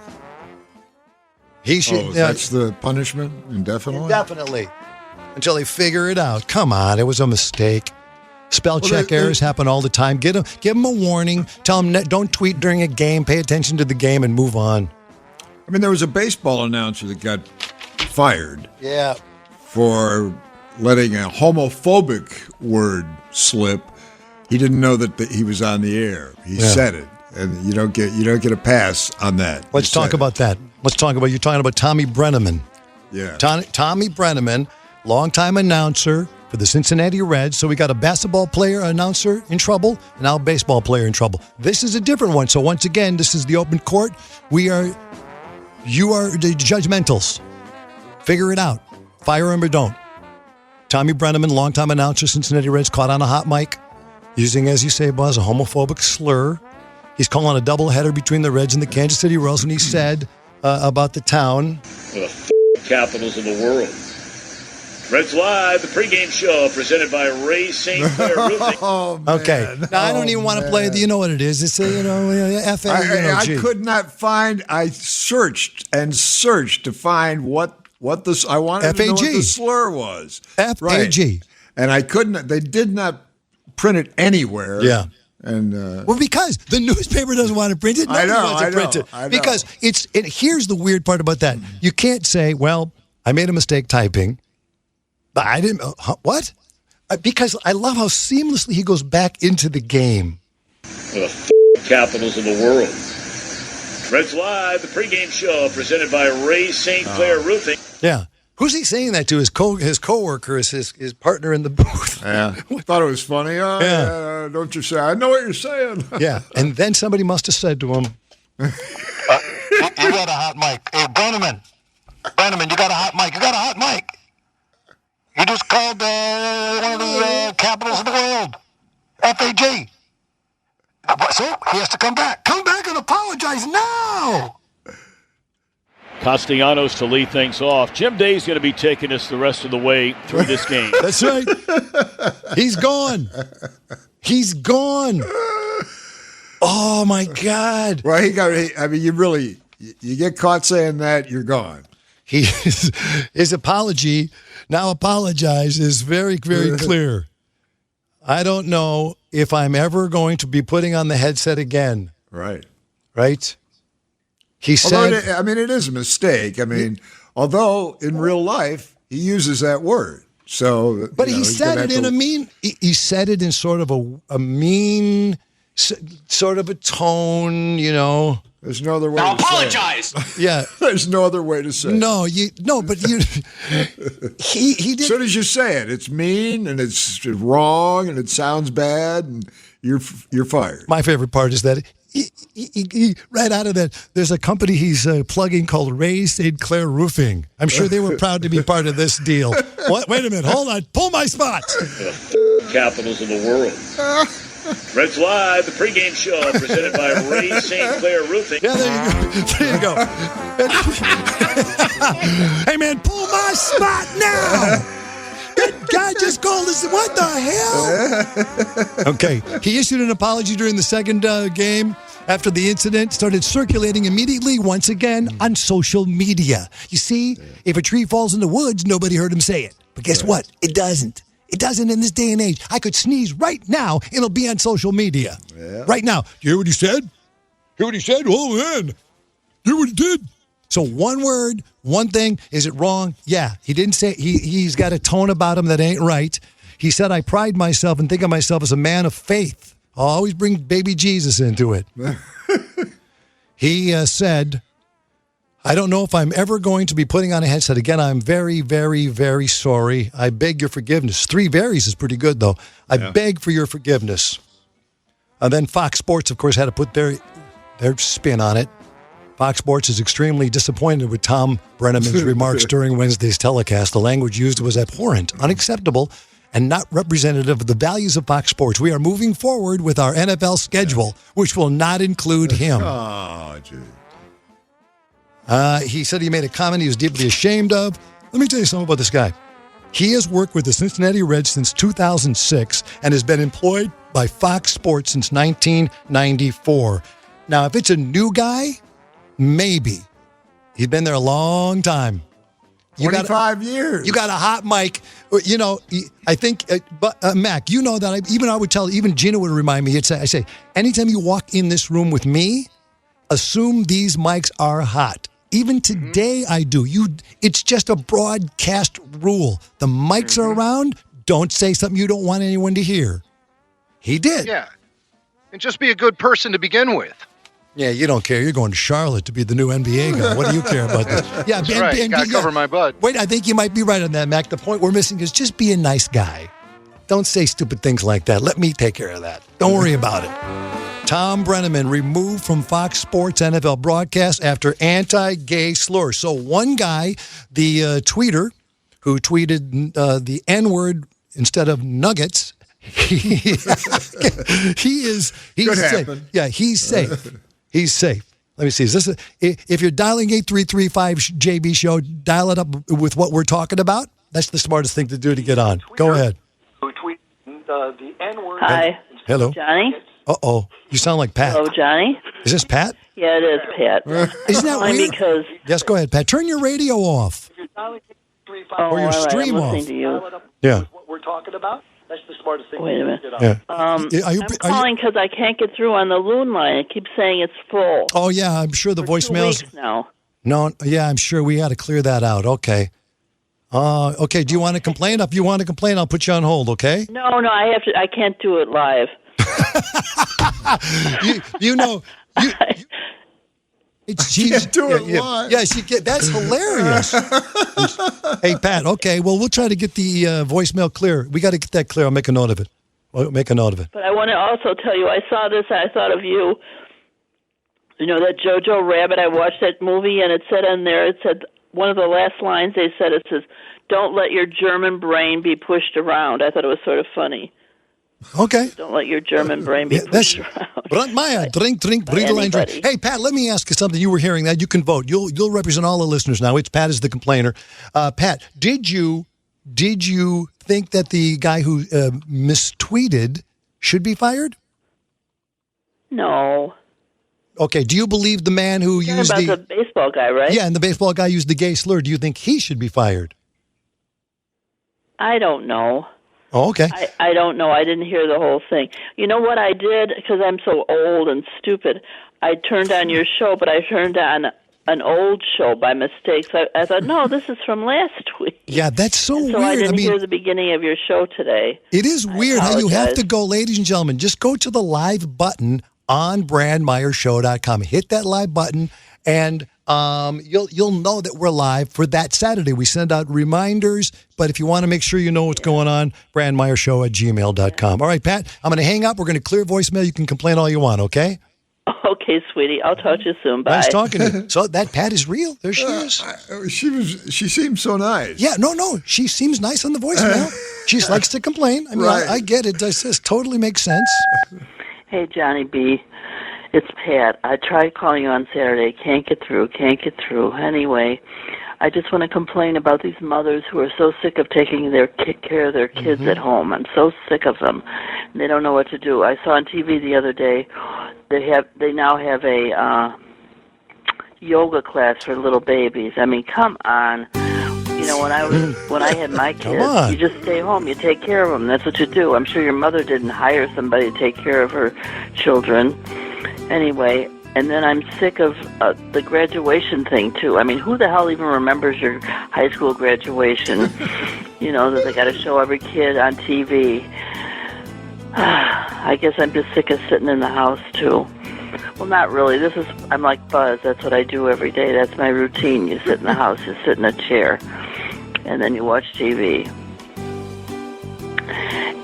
He should. That's the punishment? Indefinitely? Indefinitely. Until they figure it out. Come on, it was a mistake. Spell check errors happen all the time. Give him a warning. Tell him don't tweet during a game. Pay attention to the game and move on. I mean, there was a baseball announcer that got fired. Yeah. For letting a homophobic word slip. He didn't know that he was on the air. He said it, and you don't get a pass on that. Let's talk about that. Let's talk about you're talking about Tommy Brenneman. Yeah. Tommy Brenneman, longtime announcer for the Cincinnati Reds. So we got a basketball player announcer in trouble, and now a baseball player in trouble. This is a different one. So once again, this is the open court. You are the judgmentals. Figure it out. Fire him or don't. Tommy Brenneman, longtime announcer, Cincinnati Reds, caught on a hot mic, using, as you say, Buzz, a homophobic slur. He's calling a doubleheader between the Reds and the Kansas City Royals, and he said about the town. The capitals of the world. Reds Live, the pregame show presented by Ray St. Clair Roofing. Okay. Now, I don't even want to play the, you know what it is. It's F-A, I could not find, I searched to find what this, I wanted to know what the slur was. F-A-G. Right. And I couldn't, they did not print it anywhere. Yeah. And well, because the newspaper doesn't want to print it. Nobody wants to print it. Because here's the weird part about that. You can't say, well, I made a mistake typing. But I didn't, what? Because I love how seamlessly he goes back into the game. The capitals of the world. Reds Live, the pregame show presented by Ray St. Clair Roofing. Yeah. Who's he saying that to? His coworker, his partner in the booth. Yeah. Thought it was funny. Oh, yeah. Don't you say, I know what you're saying. Yeah. And then somebody must have said to him, you got a hot mic. Hey, Brenneman, you got a hot mic. You got a hot mic. You just called one of the capitals of the world. F-A-G. So he has to come back. Come back and apologize now. Castellanos to lead things off. Jim Day's going to be taking us the rest of the way through this game. That's right. He's gone. He's gone. Oh, my God. Well, you get caught saying that, you're gone. His apology, now apologize, is very, very clear. I don't know if I'm ever going to be putting on the headset again. Right. Right? He said... it is a mistake. Although in real life, he uses that word. So, but he said it in a mean... He said it in sort of a mean, sort of a tone, There's no other way now to apologize. say it. Yeah. There's no other way to say it. But he did. As soon as you say it, it's mean and it's wrong and it sounds bad and you're fired. My favorite part is that he right out of that, there's a company he's plugging called Ray St. Clair Roofing. I'm sure they were proud to be part of this deal. What? Wait a minute. Hold on. Pull my spot. Capitals of the world. Reds Live, the pregame show presented by Ray St. Clair Roofing. Yeah, there you go. Hey, man, pull my spot now. That guy just called us. What the hell? Okay. He issued an apology during the second game. after the incident started circulating immediately once again on social media. You see, if a tree falls in the woods, nobody heard him say it. But guess what? It doesn't. It doesn't in this day and age. I could sneeze right now, and it'll be on social media. Yeah. Right now. You hear what he said? Hear what he said? Oh, man. Hear what he did? So one word, one thing. Is it wrong? Yeah. He didn't say, he's got a tone about him that ain't right. He said, I pride myself and think of myself as a man of faith. I'll always bring baby Jesus into it. He said, I don't know if I'm ever going to be putting on a headset again. I'm very, very, very sorry. I beg your forgiveness. 3 varies is pretty good, though. I beg for your forgiveness. And then Fox Sports, of course, had to put their spin on it. Fox Sports is extremely disappointed with Tom Brenneman's remarks during Wednesday's telecast. The language used was abhorrent, unacceptable, and not representative of the values of Fox Sports. We are moving forward with our NFL schedule, which will not include him. Oh, gee. He said he made a comment he was deeply ashamed of. Let me tell you something about this guy. He has worked with the Cincinnati Reds since 2006 and has been employed by Fox Sports since 1994. Now, if it's a new guy, maybe. He's been there a long time. 25 years. You got a hot mic. You know, I think, Mac, you know that I would tell, even Gina would remind me, I say, anytime you walk in this room with me, assume these mics are hot. Even today I do. It's just a broadcast rule. The mics are around. Don't say something you don't want anyone to hear. He did. Yeah. And just be a good person to begin with. Yeah, you don't care. You're going to Charlotte to be the new NBA guy. What do you care about this? Yeah, that's right. Got to cover my butt. Wait, I think you might be right on that, Mac. The point we're missing is just be a nice guy. Don't say stupid things like that. Let me take care of that. Don't worry about it. Tom Brenneman removed from Fox Sports NFL broadcast after anti-gay slurs. So one guy, the tweeter who tweeted the N-word instead of nuggets, he's safe. Yeah, he's safe. He's safe. Let me see. Is this if you're dialing 8335 JB show, dial it up with what we're talking about? That's the smartest thing to do to get on. Go ahead. The N-word. Hi. Hello. Johnny? Uh-oh. You sound like Pat. Hello, Johnny? Is this Pat? Yeah, it is Pat. Isn't that weird? Because yes, go ahead, Pat. Turn your radio off. Or your stream I'm off. listening to you. Yeah. What we're talking about? That's the smartest thing. Wait a minute. Yeah. I'm calling because I can't get through on the loon line. It keeps saying it's full. Oh, yeah, I'm sure the voicemails. 2 weeks now. No, yeah, I'm sure we got to clear that out. Okay. Okay, do you want to complain? If you want to complain, I'll put you on hold, okay? No, I have to. I can't do it live. She can't do it live. Yeah, that's hilarious. Hey, Pat, okay, well, we'll try to get the voicemail clear. We got to get that clear. I'll make a note of it. But I want to also tell you, I saw this, I thought of you. You know, that Jojo Rabbit, I watched that movie, and it said on there, one of the last lines they said, it says, don't let your German brain be pushed around. I thought it was sort of funny. Okay. Don't let your German brain be pushed around. Brandmeier, drink, breathe, and drink. Hey, Pat, let me ask you something. You were hearing that. You can vote. You'll represent all the listeners now. It's Pat is the complainer. Pat, did you think that the guy who mistweeted should be fired? No. Okay. Do you believe the man who used the baseball guy, right? Yeah, and the baseball guy used the gay slur. Do you think he should be fired? I don't know. Oh, okay. I don't know. I didn't hear the whole thing. You know what I did? Because I'm so old and stupid, I turned on your show, but I turned on an old show by mistake. So I thought, no, this is from last week. Yeah, that's so weird. I didn't hear the beginning of your show today. It is weird how you have to go, ladies and gentlemen, just go to the live button on brandmeiershow.com. Hit that live button, and you'll know that we're live for that Saturday. We send out reminders, but if you want to make sure you know what's going on, brandmeiershow@gmail.com. All right, Pat, I'm going to hang up. We're going to clear voicemail. You can complain all you want, okay? Okay, sweetie. I'll talk to you soon. Bye. Nice talking to you. So that Pat is real. There she is. She seems so nice. Yeah, no. She seems nice on the voicemail. She just likes to complain. I mean, right. I get it. This totally makes sense. Hey, Johnny B. It's Pat. I tried calling you on Saturday. Can't get through. Anyway, I just want to complain about these mothers who are so sick of taking care of their kids at home. I'm so sick of them. They don't know what to do. I saw on TV the other day they now have a yoga class for little babies. I mean, come on. You know, when I had my kids, you just stay home. You take care of them. That's what you do. I'm sure your mother didn't hire somebody to take care of her children. Anyway, and then I'm sick of the graduation thing, too. I mean, who the hell even remembers your high school graduation? You know, that they got to show every kid on TV. I guess I'm just sick of sitting in the house, too. Well, not really. I'm like Buzz. That's what I do every day. That's my routine. You sit in the house, you sit in a chair, and then you watch TV.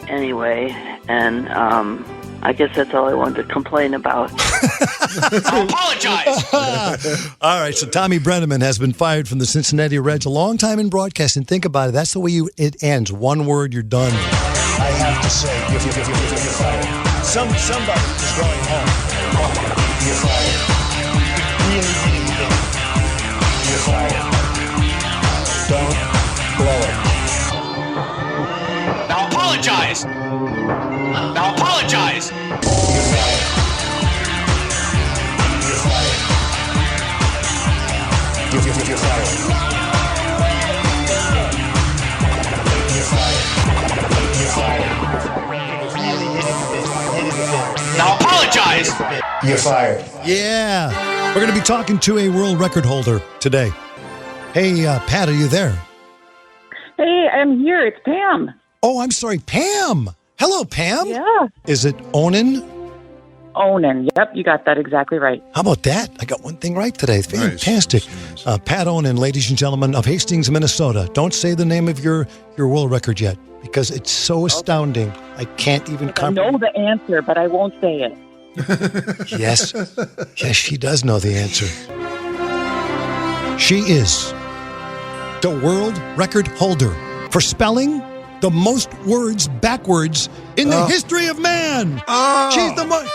Anyway, and I guess that's all I wanted to complain about. I apologize. All right, so Tommy Brenneman has been fired from the Cincinnati Reds. A long time in broadcasting. Think about it. That's the way it ends. One word, you're done. I have to say, you're fired. Somebody is going home. You're fired. Really, you're fired. Don't blow it. Now apologize. Now apologize. You're fired. You're fired. You're fired. You're fired. Now apologize. You're fired. Yeah. We're going to be talking to a world record holder today. Hey, Pat, are you there? Hey, I'm here. It's Pam. Oh, I'm sorry, Pam. Hello, Pam. Yeah. Is it Onan? Onan. Yep, you got that exactly right. How about that? I got one thing right today. Fantastic. Pat Onan, ladies and gentlemen, of Hastings, Minnesota. Don't say the name of your world record yet, because it's so astounding. I can't even I know the answer, but I won't say it. Yes, she does know the answer. She is the world record holder for spelling the most words backwards in the history of man. She's the most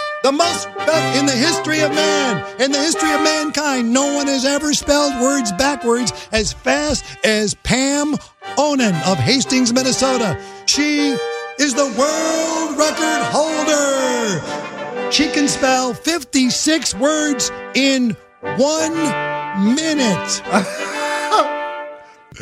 in the history of man. In the history of mankind, no one has ever spelled words backwards as fast as Pam Onan of Hastings, Minnesota. She is the world record holder. She can spell 56 words in 1 minute.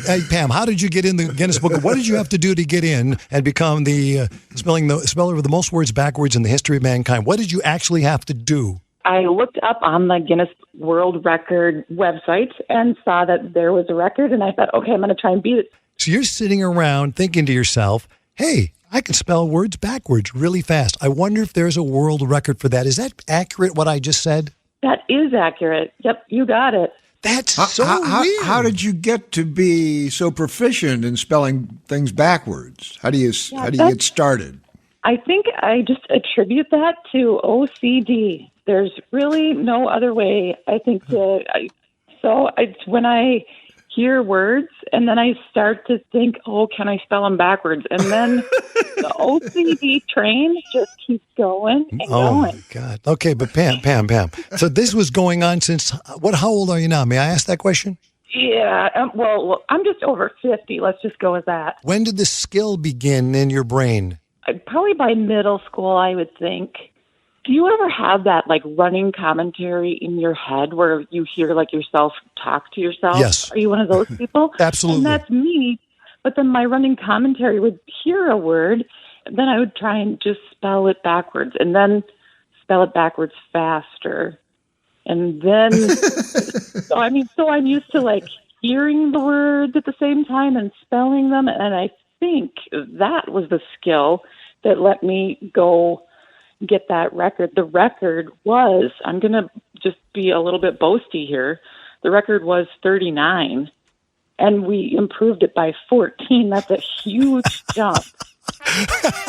Hey, Pam, how did you get in the Guinness Book? What did you have to do to get in and become the speller of the most words backwards in the history of mankind? What did you actually have to do? I looked up on the Guinness World Record website and saw that there was a record, and I thought, okay, I'm going to try and beat it. So you're sitting around thinking to yourself, hey, I can spell words backwards really fast. I wonder if there's a world record for that. Is that accurate, what I just said? That is accurate. Yep, you got it. That's so weird. How did you get to be so proficient in spelling things backwards? How do you get started? I think I just attribute that to OCD. There's really no other way, I think, when I hear words and then I start to think, oh, can I spell them backwards? And then the OCD train just keeps going and going. Oh, my God. Okay, but Pam. So this was going on since, how old are you now? May I ask that question? Yeah, well, I'm just over 50. Let's just go with that. When did the skill begin in your brain? Probably by middle school, I would think. Do you ever have that like running commentary in your head where you hear like yourself talk to yourself? Yes. Are you one of those people? Absolutely. And that's me. But then my running commentary would hear a word, and then I would try and just spell it backwards, and then spell it backwards faster. And then, so I'm used to like hearing the words at the same time and spelling them. And I think that was the skill that let me go get that record. The record was, I'm going to just be a little bit boasty here. The record was 39, and we improved it by 14. That's a huge jump.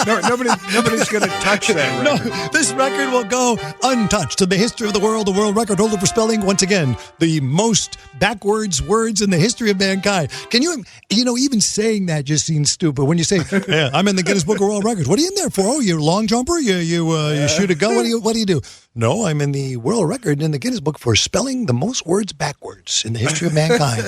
Nobody's going to touch that record. No, this record will go untouched. In the history of the world record holder for spelling, once again, the most backwards words in the history of mankind. Can you even saying that just seems stupid. When you say, yeah, I'm in the Guinness Book of World Records. What are you in there for? Oh, you're a long jumper? You shoot a gun? What do you do? No, I'm in the world record in the Guinness Book for spelling the most words backwards. backwards in the history of mankind.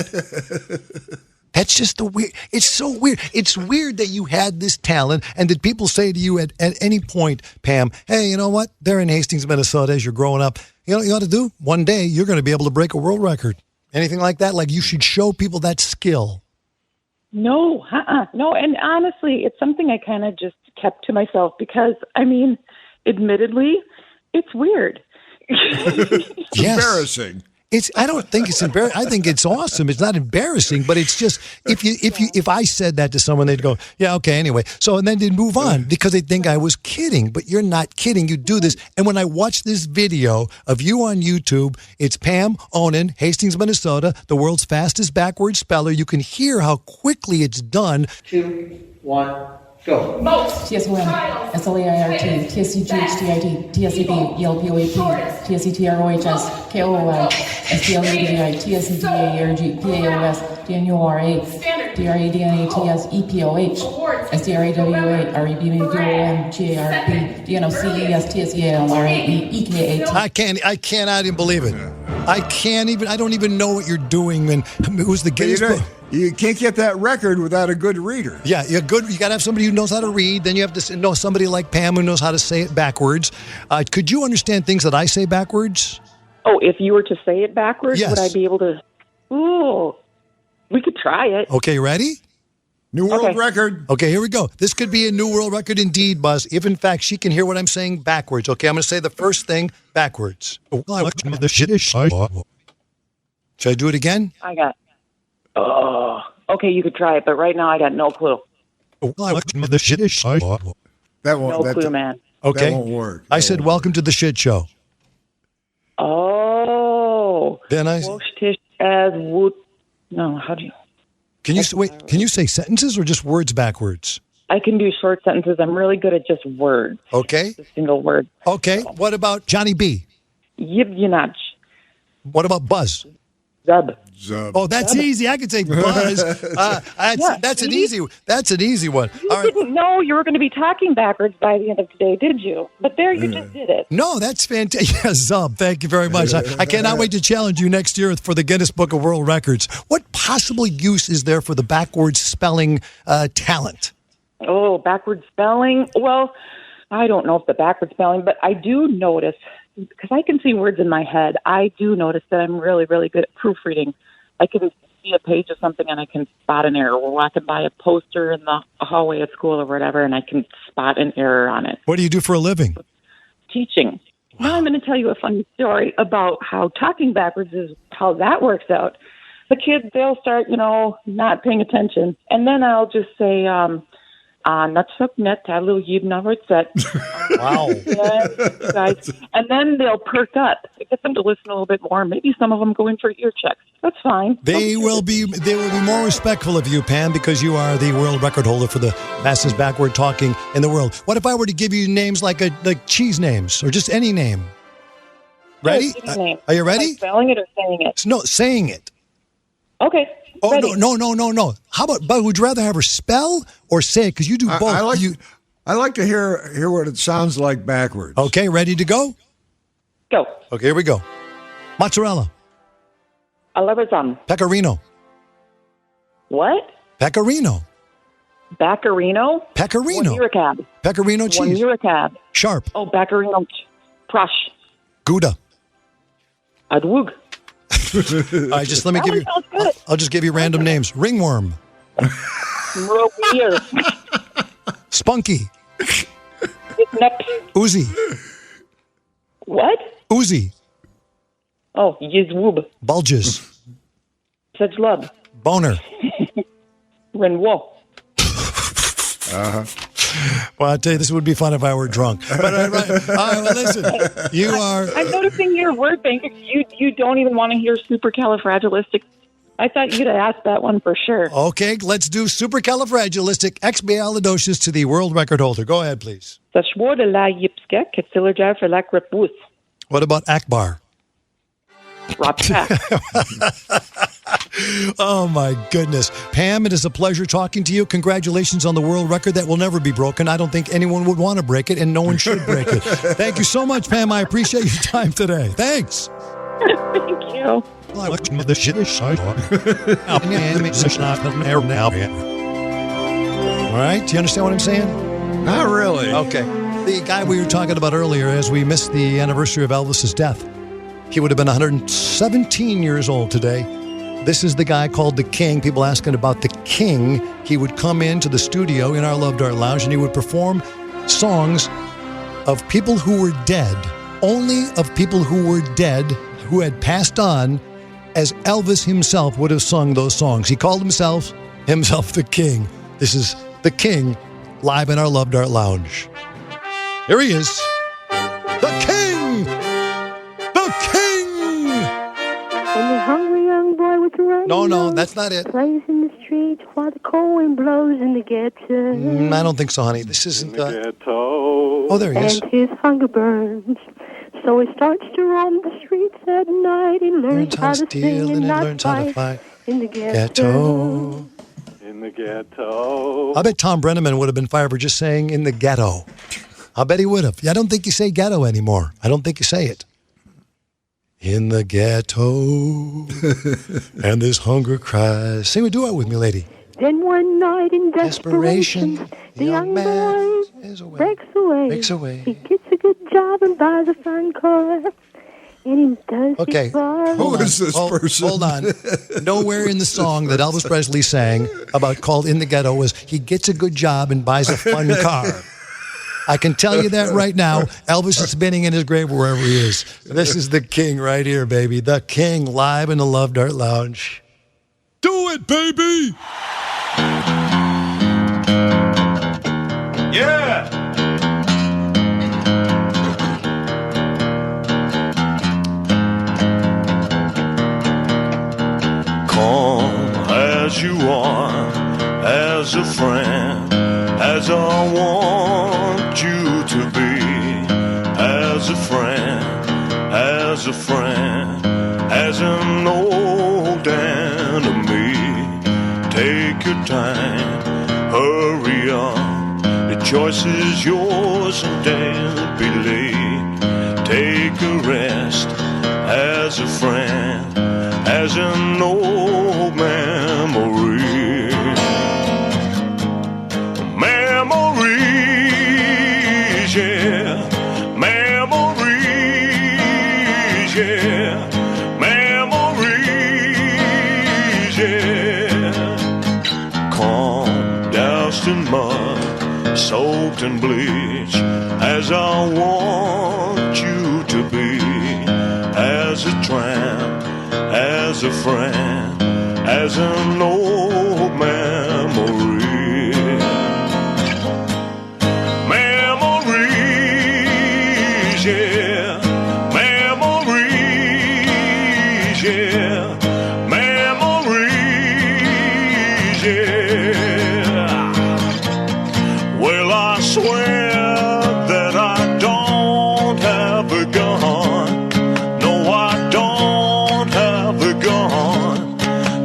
That's just the weird. It's so weird. It's weird that you had this talent, and did people say to you at any point, Pam, hey, you know what? They're in Hastings, Minnesota as you're growing up. You know what you ought to do? One day you're going to be able to break a world record. Anything like that? Like you should show people that skill. No, no. And honestly, it's something I kind of just kept to myself because, I mean, admittedly, it's weird. It's embarrassing. I don't think it's embarrassing. I think it's awesome. It's not embarrassing, but it's just if I said that to someone, they'd go, yeah, okay, anyway. So and then they'd move on because they'd think I was kidding. But you're not kidding. You do this. And when I watch this video of you on YouTube, it's Pam Onan, Hastings, Minnesota, the world's fastest backwards speller. You can hear how quickly it's done. 2, 1. Go. TSON, SLAIRT, TSCGHDID, TSEB, ELPOAP, TSETROHS, KOOI, STLADI, TSEDAERG, PAOS, DNURA, DRADNATS, EPOH, SDRAWA, REBMUOM, GARP, DNOCES, TSEALRAE, EKA. I cannot even believe it. I don't even know what you're doing. And who's the Guinness Book? You can't get that record without a good reader. Yeah, you're good. You got to have somebody who knows how to read. Then you have to know somebody like Pam who knows how to say it backwards. Could you understand things that I say backwards? Oh, if you were to say it backwards, yes. Would I be able to? Ooh, we could try it. Okay, ready? New world record. Okay, here we go. This could be a new world record indeed, Buzz, if in fact she can hear what I'm saying backwards. Okay, I'm going to say the first thing backwards. Should I do it again? I got. Oh, okay, you could try it, but right now I got no clue. That won't. No clue, man. Okay, that won't work. I said, "Welcome to the shit show." Oh. Then I. No, how do you? Can you wait? Can you say sentences or just words backwards? I can do short sentences. I'm really good at just words. Okay. A single word. Okay. What about Johnny B? Yibyanach. What about Buzz? Zub. Oh, that's easy. I could say Buzz. That's an easy. That's an easy one. You didn't know you were going to be talking backwards by the end of today, did you? But there, you just did it. No, that's fantastic. Yeah, Zub, thank you very much. I cannot wait to challenge you next year for the Guinness Book of World Records. What possible use is there for the backwards spelling talent? Oh, backwards spelling? Well, I don't know if the backwards spelling, but I do notice, because I can see words in my head, I do notice that I'm really, really good at proofreading. I can see a page of something and I can spot an error. We're walking by a poster in the hallway at school or whatever, and I can spot an error on it. What do you do for a living? Teaching. Wow. Now I'm going to tell you a funny story about how talking backwards is, how that works out. The kids, they'll start, not paying attention. And then I'll just say, Wow. Guys. And then they'll perk up. I get them to listen a little bit more. Maybe some of them go in for ear checks. That's fine. They will be more respectful of you, Pam, because you are the world record holder for the fastest backward talking in the world. What if I were to give you names like cheese names or just any name? Ready? Are you ready? Like spelling it or saying it? No, saying it. Okay. Oh, ready. No. How about, but would you rather have her spell or say it? Because you do both. I like to hear what it sounds like backwards. Okay, ready to go? Go. Okay, here we go. Mozzarella. Alabazam. Pecorino. What? Pecorino. Baccarino? Pecorino. One cab. Pecorino cheese. One cab. Sharp. Oh, Baccarino. Prush. Gouda. Adwoog. All right, just let me give you. I'll just give you random names. Ringworm. Spunky. Uzi. What? Uzi. Oh, Yizwoob. Bulges. Sejlub. Boner. Renwo. Well, I tell you, this would be fun if I were drunk. But all right, well, listen, you are. I'm noticing your word bank. You don't even want to hear supercalifragilistic. I thought you'd have asked that one for sure. Okay, let's do supercalifragilistic to the world record holder. Go ahead, please. What about Akbar? Oh, my goodness. Pam, it is a pleasure talking to you. Congratulations on the world record that will never be broken. I don't think anyone would want to break it, and no one should break it. Thank you so much, Pam. I appreciate your time today. Thanks. Thank you. All right, do you understand what I'm saying? Not really. Okay. The guy we were talking about earlier, as we missed the anniversary of Elvis's death, he would have been 117 years old today. This is the guy called the King. People asking about the King. He would come into the studio in our Love Dart Lounge and he would perform songs of people who were dead, only of people who were dead, who had passed on, as Elvis himself would have sung those songs. He called himself the King. This is the King live in our Love Dart Lounge. Here he is. The King! The King! And the hungry young boy with the radio. No, that's not it. Plays in the streets while the cold wind blows in the ghetto. I don't think so, honey. This isn't the ghetto. Oh, there he is. And his hunger burns. So he starts to roam the streets at night. He learns how to sing and not fight in the ghetto. In the ghetto. I bet Tom Brenneman would have been fired for just saying in the ghetto. I bet he would have. I don't think you say ghetto anymore. I don't think you say it. In the ghetto, and this hunger cries. Sing a duet with me, lady. Then one night in desperation, the young man breaks away. He gets a good job and buys a fine car. And he does Okay, who is this person? Hold on. Nowhere in the song that Elvis Presley sang about called In the Ghetto was he gets a good job and buys a fun car. I can tell you that right now. Elvis is spinning in his grave wherever he is. This is the King right here, baby. The King live in the Love Dart Lounge. Do it, baby! Yeah! Come as you are, as a friend, as I want you to be, as a friend, as a friend, as an old enemy. Take your time, hurry up, the choice is yours and don't be late. Take a rest, as a friend, as an old memory. Memories, yeah. Memories, yeah. Memories, yeah. Calm, doused in mud, soaked in bleach, as I want you to be, as a tramp, as a friend, as an old memory. Memories, yeah. Memories, yeah. Memories, yeah. Well, I swear that I don't have a gun. No, I don't have a gun.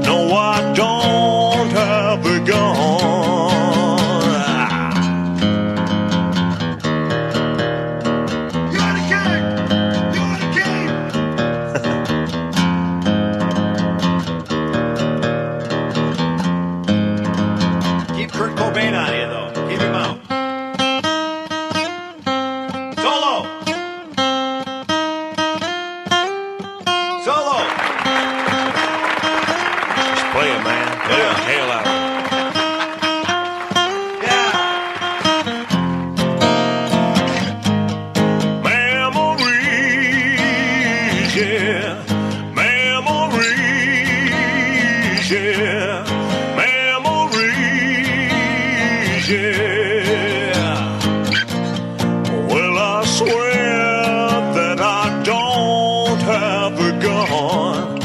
No, I don't have a gun. You're the king! You're the king! Keep Kurt Cobain on you, though. Keep him out. Solo! Solo! Just play it, man. Play the hell out of it. Memories, yeah. Memories, yeah. Memories, yeah. Well, I swear that I don't have a gun.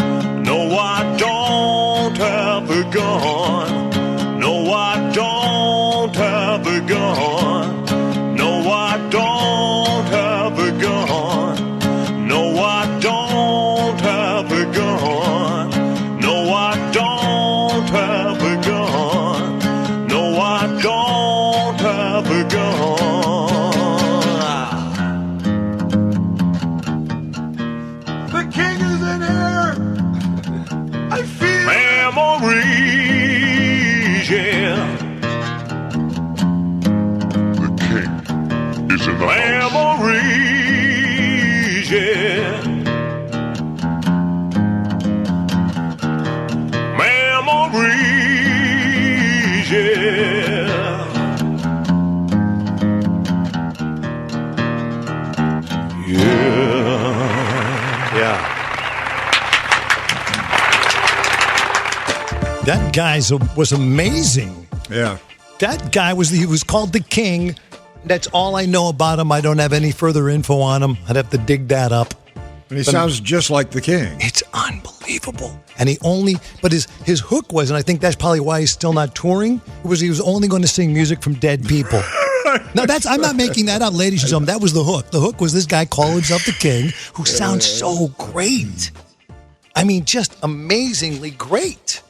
No, I don't have a gun. No, I don't have a gun. No, I don't have a gun. No, I don't have a gun. No, I don't have a gun. No, I don't have a gun. The king is in here! Memories, yeah. The king is in the house. Memories, yeah. Memories, yeah. Yeah. That guy was amazing. Yeah. That guy he was called the King. That's all I know about him. I don't have any further info on him. I'd have to dig that up. And he sounds just like the King. It's unbelievable. And but his hook was, and I think that's probably why he's still not touring, he was only going to sing music from dead people. Now I'm not making that up, ladies and gentlemen. That was the hook. The hook was this guy calling himself the King, who sounds so great. I mean, just amazingly great.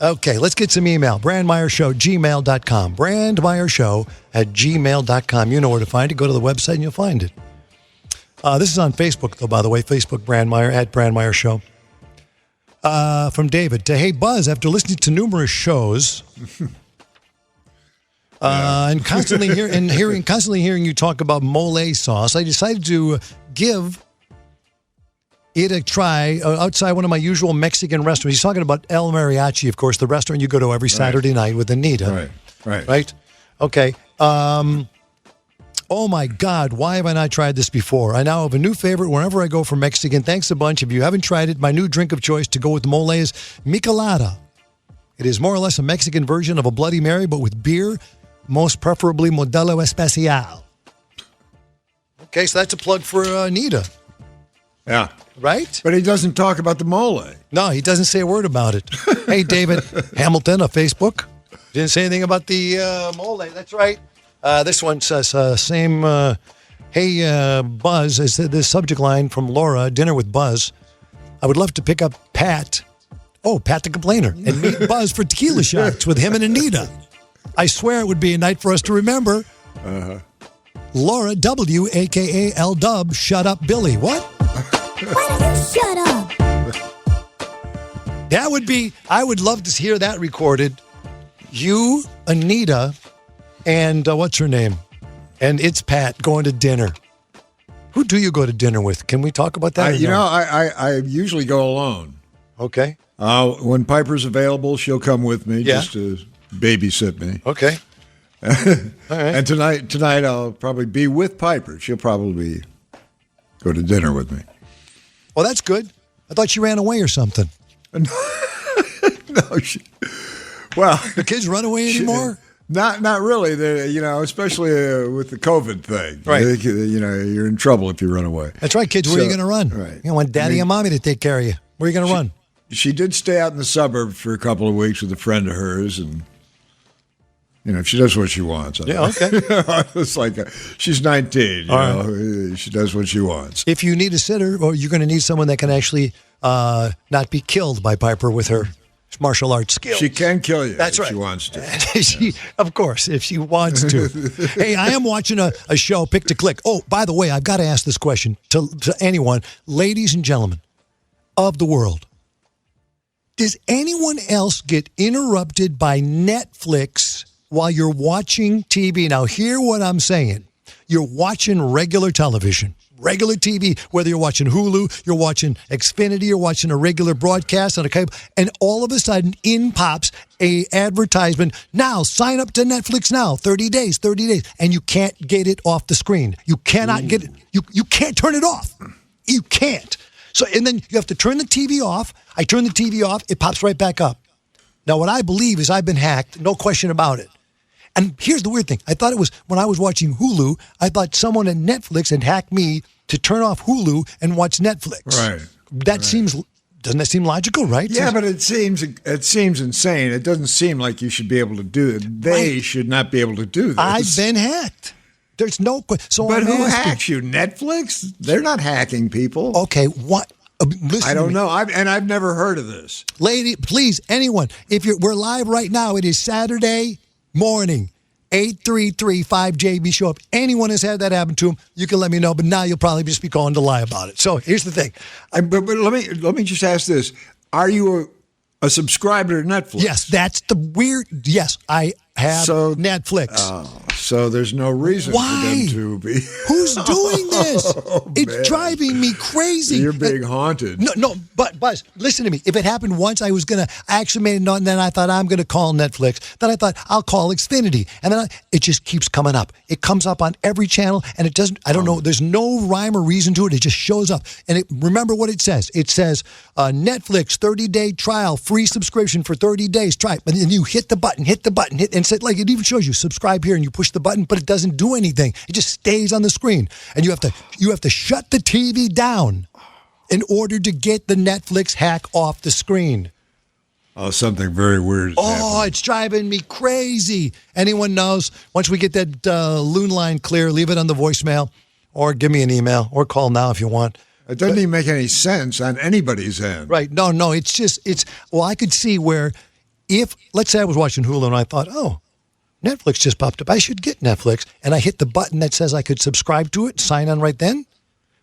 Okay, let's get some email. BrandMeyerShow@gmail.com. BrandMeyerShow@gmail.com. You know where to find it. Go to the website and you'll find it. This is on Facebook, though, by the way. Facebook Brandmeyer, @BrandMeyerShow. From David. Hey, Buzz, after listening to numerous shows and constantly hearing you talk about mole sauce, I decided to give it a try outside one of my usual Mexican restaurants. He's talking about El Mariachi, of course, the restaurant you go to every Saturday night with Anita. Right? Okay. Oh, my God. Why have I not tried this before? I now have a new favorite whenever I go for Mexican. Thanks a bunch. If you haven't tried it, my new drink of choice to go with mole is Michelada. It is more or less a Mexican version of a Bloody Mary, but with beer, most preferably Modelo Especial. Okay, so that's a plug for Anita. Yeah. Right? But he doesn't talk about the mole. No, he doesn't say a word about it. Hey, David Hamilton of Facebook. Didn't say anything about the mole. That's right. This one says, same, hey, Buzz, is the subject line from Laura, dinner with Buzz. I would love to pick up Pat the Complainer, and meet Buzz for tequila shots with him and Anita. I swear it would be a night for us to remember. Laura W., a.k.a. L-Dub, shut up, Billy. What? Why don't you shut up? That would be, I would love to hear that recorded. You, Anita, and what's her name? And it's Pat going to dinner. Who do you go to dinner with? Can we talk about that? I usually go alone. Okay. When Piper's available, she'll come with me just to babysit me. Okay. All right. And tonight I'll probably be with Piper. She'll probably go to dinner with me. Well, that's good. I thought she ran away or something. No. Well, the kids run away anymore? Not really. Especially with the COVID thing. Right. You're in trouble if you run away. That's right, kids. Where are you going to run? Right. You want daddy and mommy to take care of you. Where are you going to run? She did stay out in the suburbs for a couple of weeks with a friend of hers, and she does what she wants. Yeah, okay. It's like she's 19. She does what she wants. If you need a sitter, or you're going to need someone that can actually not be killed by Piper with her martial arts skills. She can kill you. That's if right. She wants to. Of course, if she wants to. Hey, I am watching a show, Pick to Click. Oh, by the way, I've got to ask this question to anyone, ladies and gentlemen of the world. Does anyone else get interrupted by Netflix while you're watching TV? Now, hear what I'm saying. You're watching regular television, regular TV, whether you're watching Hulu, you're watching Xfinity, you're watching a regular broadcast on a cable, and all of a sudden in pops a advertisement. Now, sign up to Netflix now, 30 days, and you can't get it off the screen. You cannot get it. You can't turn it off. You can't. So, and then you have to turn the TV off. I turn the TV off. It pops right back up. Now, what I believe is I've been hacked. No question about it. And here's the weird thing. I thought it was when I was watching Hulu, I thought someone at Netflix had hacked me to turn off Hulu and watch Netflix. Right. Doesn't that seem logical, right? Yeah, but it seems insane. It doesn't seem like you should be able to do it. They should not be able to do this. I've been hacked. There's no question. So but who hacks you? Netflix? They're not hacking people. Okay, what? Listen, I don't know. I've never heard of this. Lady, please, anyone, we're live right now. It is Saturday morning, 833-5JB. Show up. Anyone has had that happen to them, you can let me know. But now you'll probably just be calling to lie about it. So here's the thing. But let me just ask this: Are you a subscriber to Netflix? Yes, that's the weird. Yes, I have Netflix. So there's no reason for them to be. Who's doing this? It's driving me crazy. You're being haunted. No, but Buzz, listen to me. If it happened once, I actually made a note, and then I thought I'm going to call Netflix. Then I thought I'll call Xfinity, and then it just keeps coming up. It comes up on every channel, and it doesn't. I don't know. There's no rhyme or reason to it. It just shows up, and remember what it says. It says Netflix 30-day trial, free subscription for 30 days. Try it, and then you hit the button, and say, like it even shows you subscribe here, and you push the button, but it doesn't do anything. It just stays on the screen, and you have to shut the TV down in order to get the Netflix hack off the screen. Oh, something very weird. It's driving me crazy. Anyone knows? Once we get that loon line clear, leave it on the voicemail, or give me an email, or call now if you want. It doesn't even make any sense on anybody's end. Right? No. Well, I could see where if, let's say I was watching Hulu and I thought, Netflix just popped up. I should get Netflix. And I hit the button that says I could subscribe to it, sign on right then.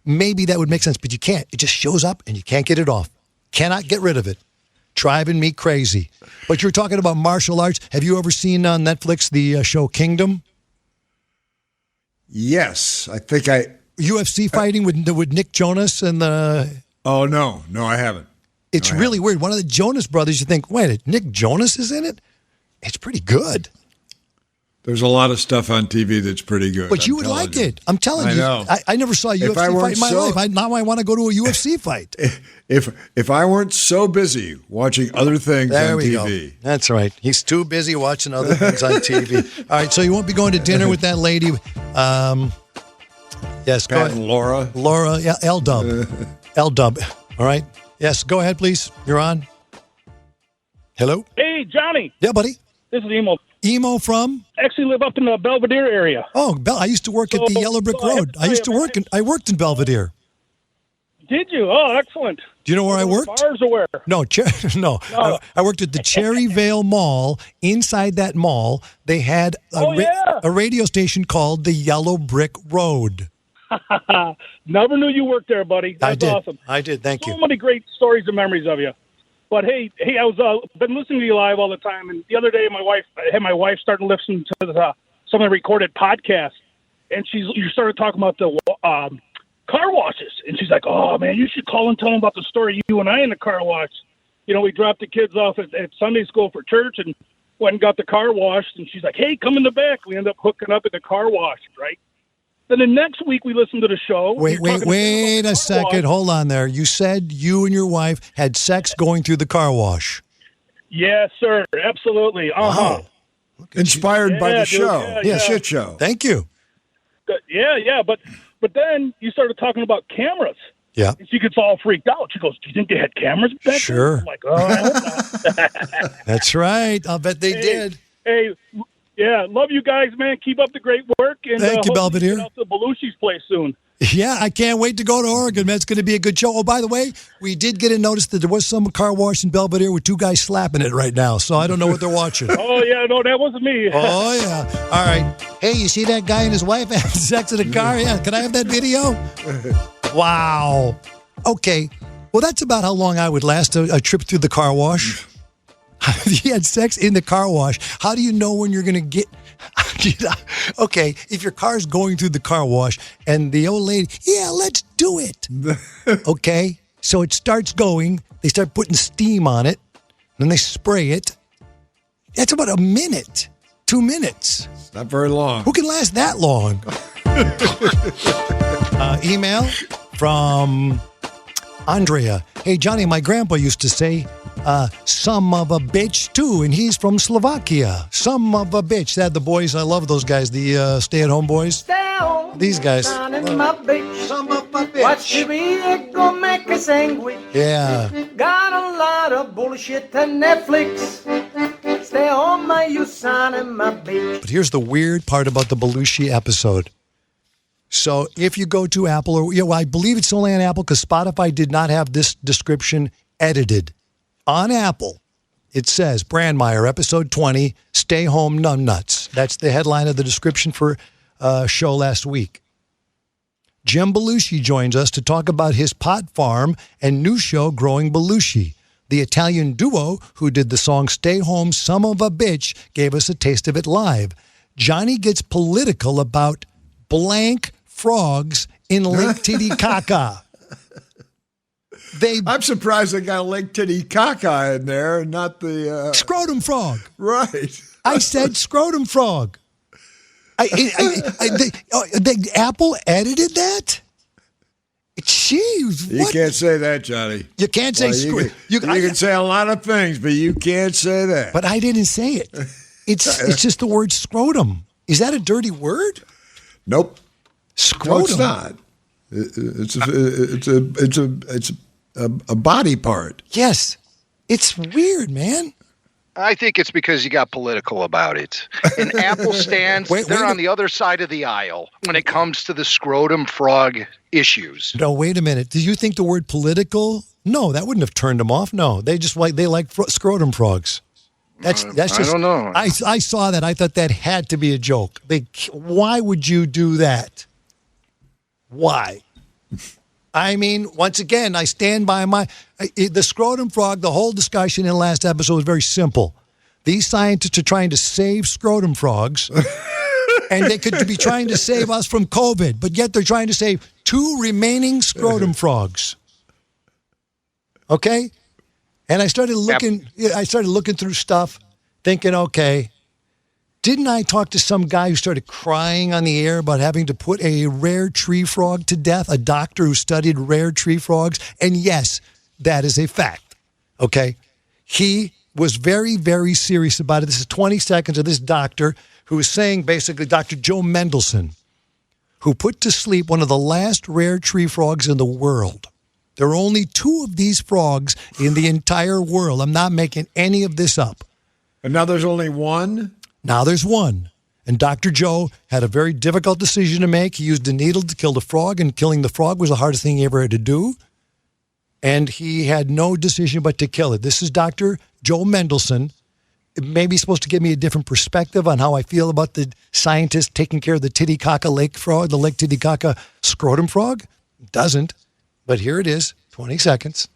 Maybe that would make sense, but you can't. It just shows up and you can't get it off. Cannot get rid of it. Driving me crazy. But you're talking about martial arts. Have you ever seen on Netflix the show Kingdom? Yes. I think UFC fighting with Nick Jonas and the... Oh, no. No, I haven't. It's really weird. One of the Jonas brothers, you think, wait, Nick Jonas is in it? It's pretty good. There's a lot of stuff on TV that's pretty good. But you would like it. I'm telling you. I know. I never saw a UFC fight in my life. Now I want to go to a UFC fight. If I weren't so busy watching other things on TV. Go. That's right. He's too busy watching other things on TV. All right, so you won't be going to dinner with that lady. Yes, Pat and Laura. Laura, yeah, L-Dub. L-Dub. All right. Yes, go ahead, please. You're on. Hello? Hey, Johnny. Yeah, buddy. This is Emo. Emo from? Actually live up in the Belvedere area. Oh, I used to work at the Yellow Brick Road. I worked in Belvedere. Did you? Oh, excellent. Do you know where I worked? Bars or where? No. I worked at the Cherryvale Mall. Inside that mall, they had a radio station called the Yellow Brick Road. Never knew you worked there, buddy. That's awesome. I did. Thank you. So many great stories and memories of you. But hey, I was been listening to you live all the time, and the other day I had my wife start listening to some of the recorded podcasts, and you started talking about the car washes, and she's like, "Oh man, you should call and tell them about the story you and I in the car wash. You know, we dropped the kids off at Sunday school for church, and went and got the car washed." And she's like, "Hey, come in the back." We end up hooking up at the car wash, right? Then the next week we listened to the show. Wait a second. Hold on there. You said you and your wife had sex going through the car wash. Yes, sir. Absolutely. Wow. Inspired by the show. Yeah. Shit show. Thank you. Yeah. But then you started talking about cameras. Yeah. And she gets all freaked out. She goes, "Do you think they had cameras back then?" Sure. I'm like, "Oh, I hope not." That's right. I'll bet they did. Hey. Yeah, love you guys, man. Keep up the great work. And thank you, Belvedere. Get out to Belushi's place soon. Yeah, I can't wait to go to Oregon, man. It's going to be a good show. Oh, by the way, we did get a notice that there was some car wash in Belvedere with two guys slapping it right now, so I don't know what they're watching. Oh, yeah, no, that wasn't me. Oh, yeah. All right. Hey, you see that guy and his wife having sex in a car? Yeah, can I have that video? Wow. Okay. Well, that's about how long I would last a trip through the car wash. He had sex in the car wash. How do you know when you're going to get... Okay, if your car's going through the car wash and the old lady, yeah, let's do it. Okay, so it starts going. They start putting steam on it. Then they spray it. That's about a minute, 2 minutes. It's not very long. Who can last that long? Email from Andrea. Hey, Johnny, my grandpa used to say, some of a bitch too, and he's from Slovakia. Some of a bitch. They had the boys. I love those guys, the stay-at-home boys. These guys. Some of a bitch. Watch you be go make a sandwich. Yeah. Got a lot of bullshit to Netflix. Stay home, you son of my bitch. But here's the weird part about the Belushi episode. So if you go to Apple, or I believe it's only on Apple because Spotify did not have this description edited. On Apple, it says, Brandmeier, episode 20, Stay Home Numbnuts. That's the headline of the description for show last week. Jim Belushi joins us to talk about his pot farm and new show, Growing Belushi. The Italian duo who did the song Stay Home, Son of a Bitch, gave us a taste of it live. Johnny gets political about blank frogs in Lake Titicaca. I'm surprised they got Lake Titicaca in there and not the... Scrotum frog. Right. I said scrotum frog. The Apple edited that? Jeez, you can't say that, Johnny. You can't say scrotum. You can say a lot of things, but you can't say that. But I didn't say it. It's just the word scrotum. Is that a dirty word? Nope. Scrotum. No, it's not. It's a body part. Yes. It's weird, man. I think it's because you got political about it. And Apple stands, they're on the other side of the aisle when it comes to the scrotum frog issues. No, wait a minute. Do you think the word political? No, that wouldn't have turned them off. No, they like scrotum frogs. That's just. I don't know. I saw that. I thought that had to be a joke. Why would you do that? Why? I mean, once again, I stand by the scrotum frog. The whole discussion in the last episode was very simple. These scientists are trying to save scrotum frogs, and they could be trying to save us from COVID, but yet they're trying to save 2 remaining scrotum frogs. Okay, and I started looking. I started looking through stuff, thinking, okay. Didn't I talk to some guy who started crying on the air about having to put a rare tree frog to death, a doctor who studied rare tree frogs? And yes, that is a fact, okay? He was very, very serious about it. This is 20 seconds of this doctor who is saying, basically, Dr. Joe Mendelson, who put to sleep one of the last rare tree frogs in the world. There are only 2 of these frogs in the entire world. I'm not making any of this up. And now there's only 1? Now there's 1. And Dr. Joe had a very difficult decision to make. He used a needle to kill the frog, and killing the frog was the hardest thing he ever had to do. And he had no decision but to kill it. This is Dr. Joe Mendelson. It may be supposed to give me a different perspective on how I feel about the scientists taking care of the Titicaca lake frog, the Lake Titicaca scrotum frog. It doesn't. But here it is, 20 seconds.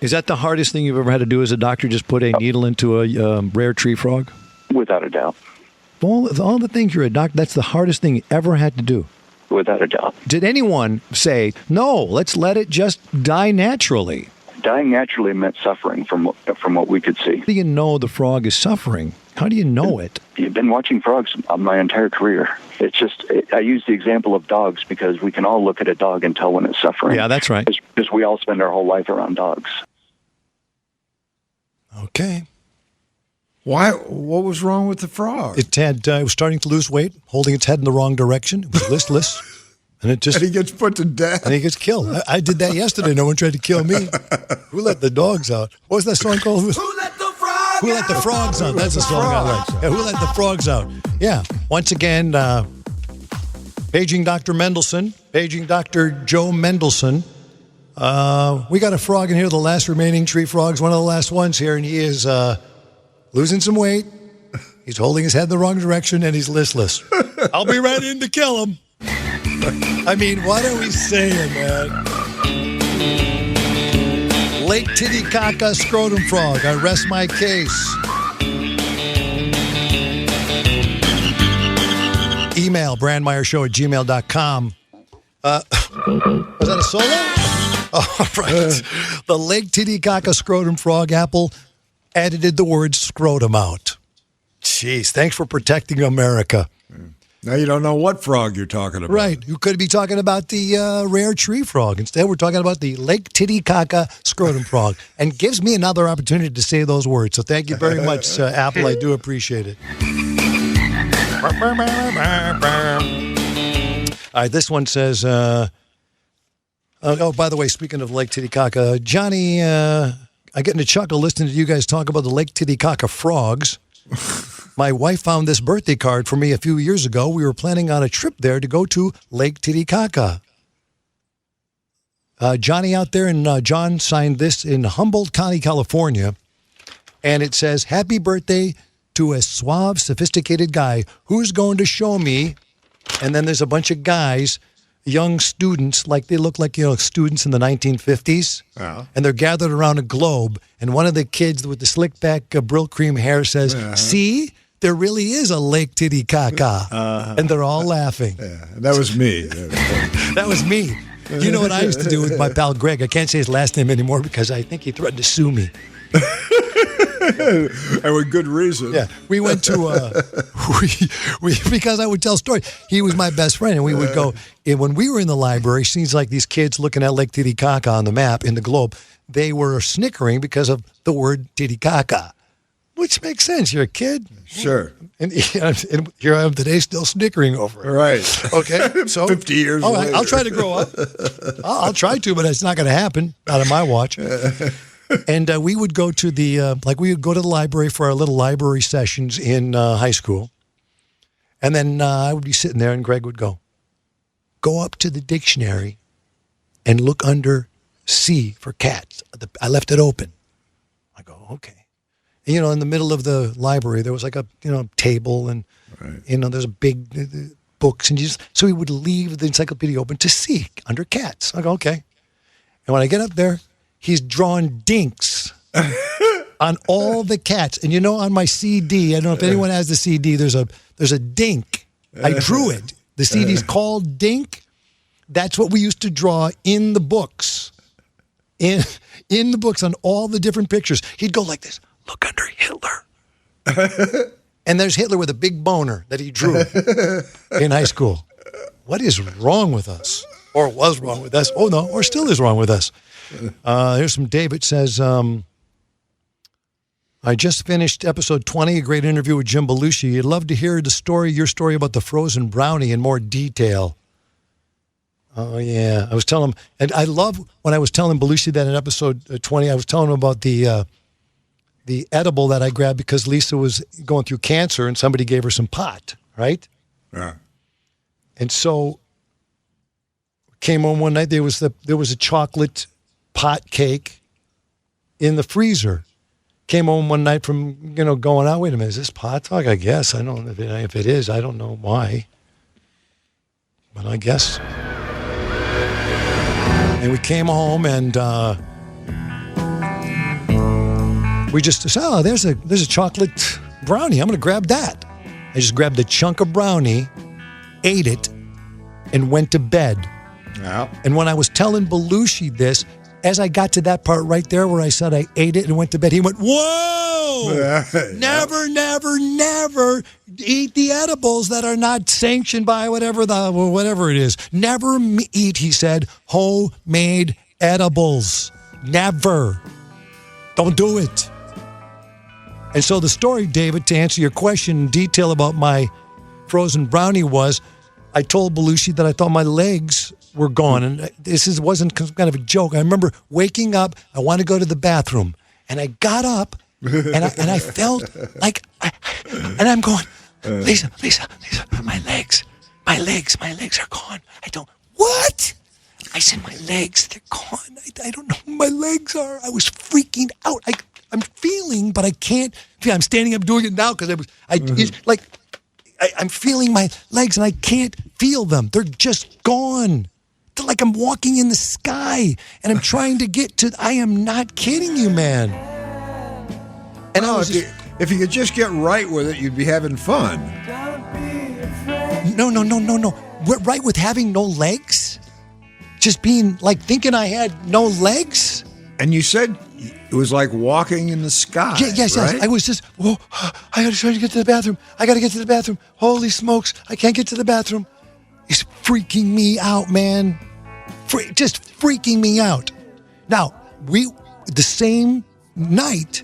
Is that the hardest thing you've ever had to do as a doctor, just put a needle into a rare tree frog? Without a doubt. All the things you're a doctor, that's the hardest thing you ever had to do. Without a doubt. Did anyone say, no, let's let it just die naturally? Dying naturally meant suffering from what we could see. How do you know the frog is suffering? How do you know it? You've been watching frogs my entire career. It's just, I use the example of dogs because we can all look at a dog and tell when it's suffering. Yeah, that's right. Because we all spend our whole life around dogs. Okay. Why? What was wrong with the frog? It was starting to lose weight, holding its head in the wrong direction. It was listless. And it just. And he gets put to death. And he gets killed. I did that yesterday. No one tried to kill me. Who let the dogs out? What was that song called? Who let the frogs out? That's a song I like. Yeah, Who let the frogs out? Yeah. Once again, paging Dr. Mendelson, paging Dr. Joe Mendelson. We got a frog in here, the last remaining tree frogs, one of the last ones here, and he is losing some weight. He's holding his head in the wrong direction, and he's listless. I'll be right in to kill him. I mean, what are we saying, man? Lake Titicaca scrotum frog. I rest my case. Email brandmeyershow@gmail.com. Was that a solo? All right. The Lake Titicaca scrotum frog. Apple edited the word scrotum out. Jeez, thanks for protecting America. Now you don't know what frog you're talking about. Right. You could be talking about the rare tree frog. Instead, we're talking about the Lake Titicaca scrotum frog. And gives me another opportunity to say those words. So thank you very much, Apple. I do appreciate it. All right, this one says, by the way, speaking of Lake Titicaca, Johnny, I get in a chuckle listening to you guys talk about the Lake Titicaca frogs. My wife found this birthday card for me a few years ago. We were planning on a trip there to go to Lake Titicaca. Johnny out there and John signed this in Humboldt County, California. And it says, happy birthday to a suave, sophisticated guy who's going to show me. And then there's a bunch of guys, young students, like they look like, students in the 1950s. Yeah. And they're gathered around a globe. And one of the kids with the slick back Brill cream hair says, see, there really is a Lake Titicaca. And they're all laughing. Yeah, that was me. That was me. You know what I used to do with my pal Greg? I can't say his last name anymore because I think he threatened to sue me. And with good reason. Yeah, we went to because I would tell stories. He was my best friend, and we would go. And when we were in the library, seems like these kids looking at Lake Titicaca on the map in the globe, they were snickering because of the word Titicaca, which makes sense. You're a kid, sure, and here I am today, still snickering over it. Right. Okay. So 50 years. All right, later. I'll try to grow up. I'll try to, but it's not going to happen. Not on my watch. And we would go to the library for our little library sessions in high school. And then I would be sitting there and Greg would go up to the dictionary and look under C for cats. I left it open. I go, okay. And, in the middle of the library, there was like a, table and, there's a big books. And so he would leave the encyclopedia open to C under cats. I go, okay. And when I get up there, he's drawn dinks on all the cats. And on my CD, I don't know if anyone has the CD, there's a dink. I drew it. The CD's called Dink. That's what we used to draw in the books. In the books on all the different pictures. He'd go like this, look under Hitler. And there's Hitler with a big boner that he drew in high school. What is wrong with us? Or was wrong with us? Oh, no, or still is wrong with us. Here's some David says, I just finished episode 20, a great interview with Jim Belushi. I'd love to hear your story about the frozen brownie in more detail. Oh, yeah. I was telling him, and I love when I was telling Belushi that in episode 20, I was telling him about the edible that I grabbed because Lisa was going through cancer and somebody gave her some pot, right? Yeah. And so came home one night, there was a chocolate pot cake in the freezer. Came home one night from, going out. Wait a minute, is this pot talk? I guess. I don't know if it is. I don't know why. But I guess. And we came home and we just said, there's a chocolate brownie. I'm going to grab that. I just grabbed a chunk of brownie, ate it, and went to bed. Yeah. And when I was telling Belushi this, as I got to that part right there where I said I ate it and went to bed, he went, whoa! Never eat the edibles that are not sanctioned by whatever it is. Never eat, he said, homemade edibles. Never. Don't do it. And so the story, David, to answer your question in detail about my frozen brownie was, I told Belushi that I thought my legs were gone. And wasn't kind of a joke. I remember waking up, I wanted to go to the bathroom. And I got up, and I felt like, and I'm going, Lisa, my legs are gone. What? I said, my legs, they're gone. I don't know who my legs are. I was freaking out. I'm feeling, but I can't feel. I'm standing up doing it now because I'm feeling my legs and I can't feel them. They're just gone. They're like I'm walking in the sky and I'm trying to get to, I am not kidding you, man. And if you could just get right with it, you'd be having fun. No. Right with having no legs? Just being like thinking I had no legs? And you said it was like walking in the sky. Yes. Right? I was just, I got to try to get to the bathroom. I got to get to the bathroom. Holy smokes, I can't get to the bathroom. It's freaking me out, man. Just freaking me out. Now, the same night,